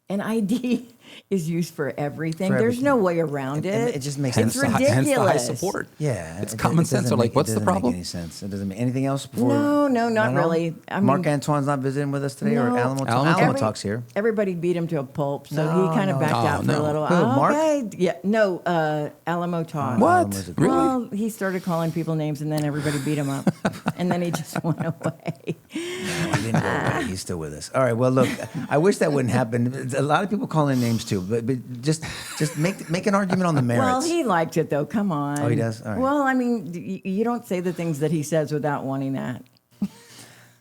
an ID is used for everything. There's no way around it. It just makes sense. It's ridiculous. Hence the high support. Yeah, it's common sense. So what's the problem? Make any sense. It doesn't make anything else. No, not really. Mark Antoine's not visiting with us today, or Alamo Talk's here. Everybody beat him to a pulp, so he kind of backed out for a little. Who, Mark? Okay. Yeah, no, Alamo Talk. What? Really? Well, he started calling people names, and then everybody beat him up, and then he just went away. No, he didn't go away. He's still with us. All right. Well, look, I wish that wouldn't happen. A lot of people call him names too, but just make an argument on the merits. Well, he liked it though. Come on. Oh, he does? All right. Well, I mean, you don't say the things that he says without wanting that.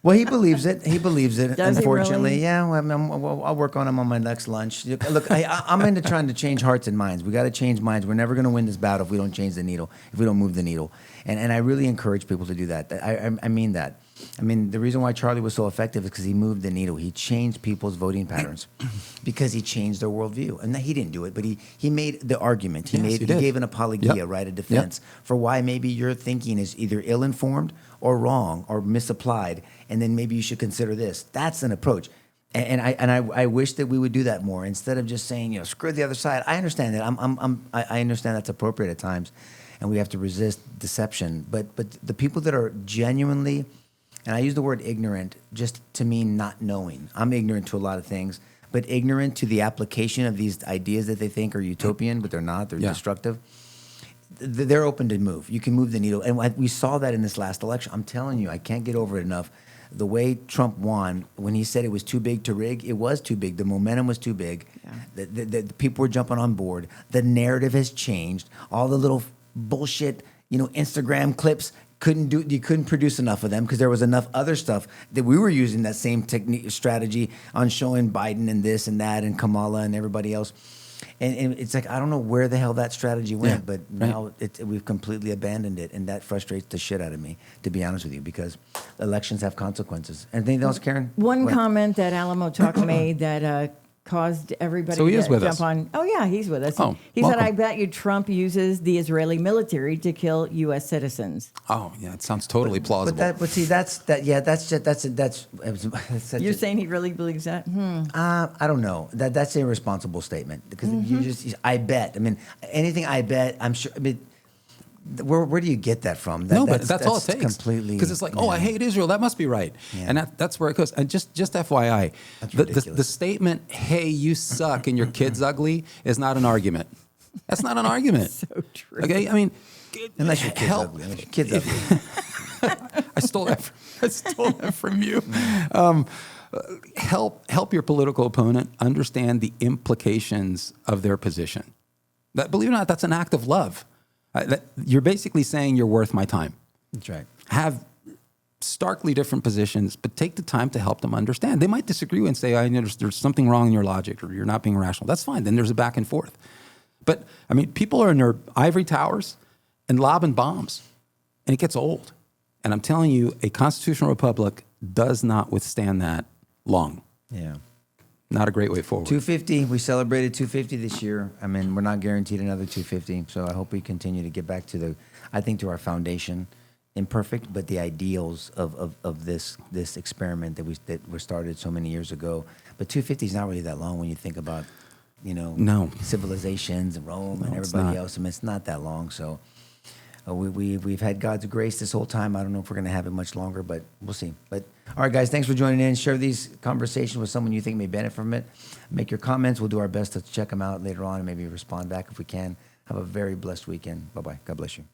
Well, he believes it. He believes it. Does unfortunately, he really? Yeah. I'll work on him on my next lunch. Look, I'm into trying to change hearts and minds. We got to change minds. We're never going to win this battle if we don't change the needle. If we don't move the needle, and I really encourage people to do that. I mean that. I mean, the reason why Charlie was so effective is because he moved the needle. He changed people's voting patterns because he changed their worldview. And he didn't do it, but he made the argument. He gave an apologia, right, a defense for why maybe your thinking is either ill-informed or wrong or misapplied, and then maybe you should consider this. That's an approach. And I wish that we would do that more instead of just saying, screw the other side. I understand that. I understand that's appropriate at times, and we have to resist deception. But the people that are genuinely, and I use the word ignorant just to mean not knowing. I'm ignorant to a lot of things, but ignorant to the application of these ideas that they think are utopian, but they're not. They're destructive. They're open to move. You can move the needle. And we saw that in this last election. I'm telling you, I can't get over it enough. The way Trump won, when he said it was too big to rig, it was too big. The momentum was too big. Yeah. The people were jumping on board. The narrative has changed. All the little bullshit, Instagram clips, you couldn't produce enough of them because there was enough other stuff that we were using that same strategy on showing Biden and this and that and Kamala and everybody else. And it's like, I don't know where the hell that strategy went, but now we've completely abandoned it. And that frustrates the shit out of me, to be honest with you, because elections have consequences. Anything else, Karen? One comment that Alamo Talk made that caused everybody So he is to with jump us. on. Oh, yeah, he's with us. Oh, he said, welcome. I bet you Trump uses the Israeli military to kill U.S. citizens. Oh, yeah, it sounds totally plausible. But see, that's such You're a- saying he really believes that? I don't know. That's an irresponsible statement because I bet. I mean, anything I bet. I'm sure. I mean, where do you get that from? No, but that's all it takes. Completely. Because it's like, oh, I hate Israel. That must be right. Yeah. And that's where it goes. And just FYI, That's the ridiculous. statement, hey, you suck and your kid's ugly is not an argument. That's not an argument. So true. Okay? I mean, Unless your kid's ugly. Unless your kid's ugly. I stole that from you. Help your political opponent understand the implications of their position. Believe it or not, that's an act of love. You're basically saying you're worth my time. That's right. Have starkly different positions, but take the time to help them understand. They might disagree and say, there's something wrong in your logic or you're not being rational. That's fine. Then there's a back and forth. But, I mean, people are in their ivory towers and lobbing bombs, and it gets old. And I'm telling you, a constitutional republic does not withstand that long. Yeah. Not a great way forward. 250. We celebrated 250 this year. I mean, we're not guaranteed another 250. So I hope we continue to get back to to our foundation. Imperfect, but the ideals of this experiment that were started so many years ago. But 250 is not really that long when you think about, No. civilizations and Rome and it's everybody not. else. I mean, it's not that long. So we've had God's grace this whole time. I don't know if we're going to have it much longer, but we'll see. But all right, guys, thanks for joining in. Share these conversations with someone you think may benefit from it. Make your comments. We'll do our best to check them out later on and maybe respond back if we can. Have a very blessed weekend. Bye-bye. God bless you.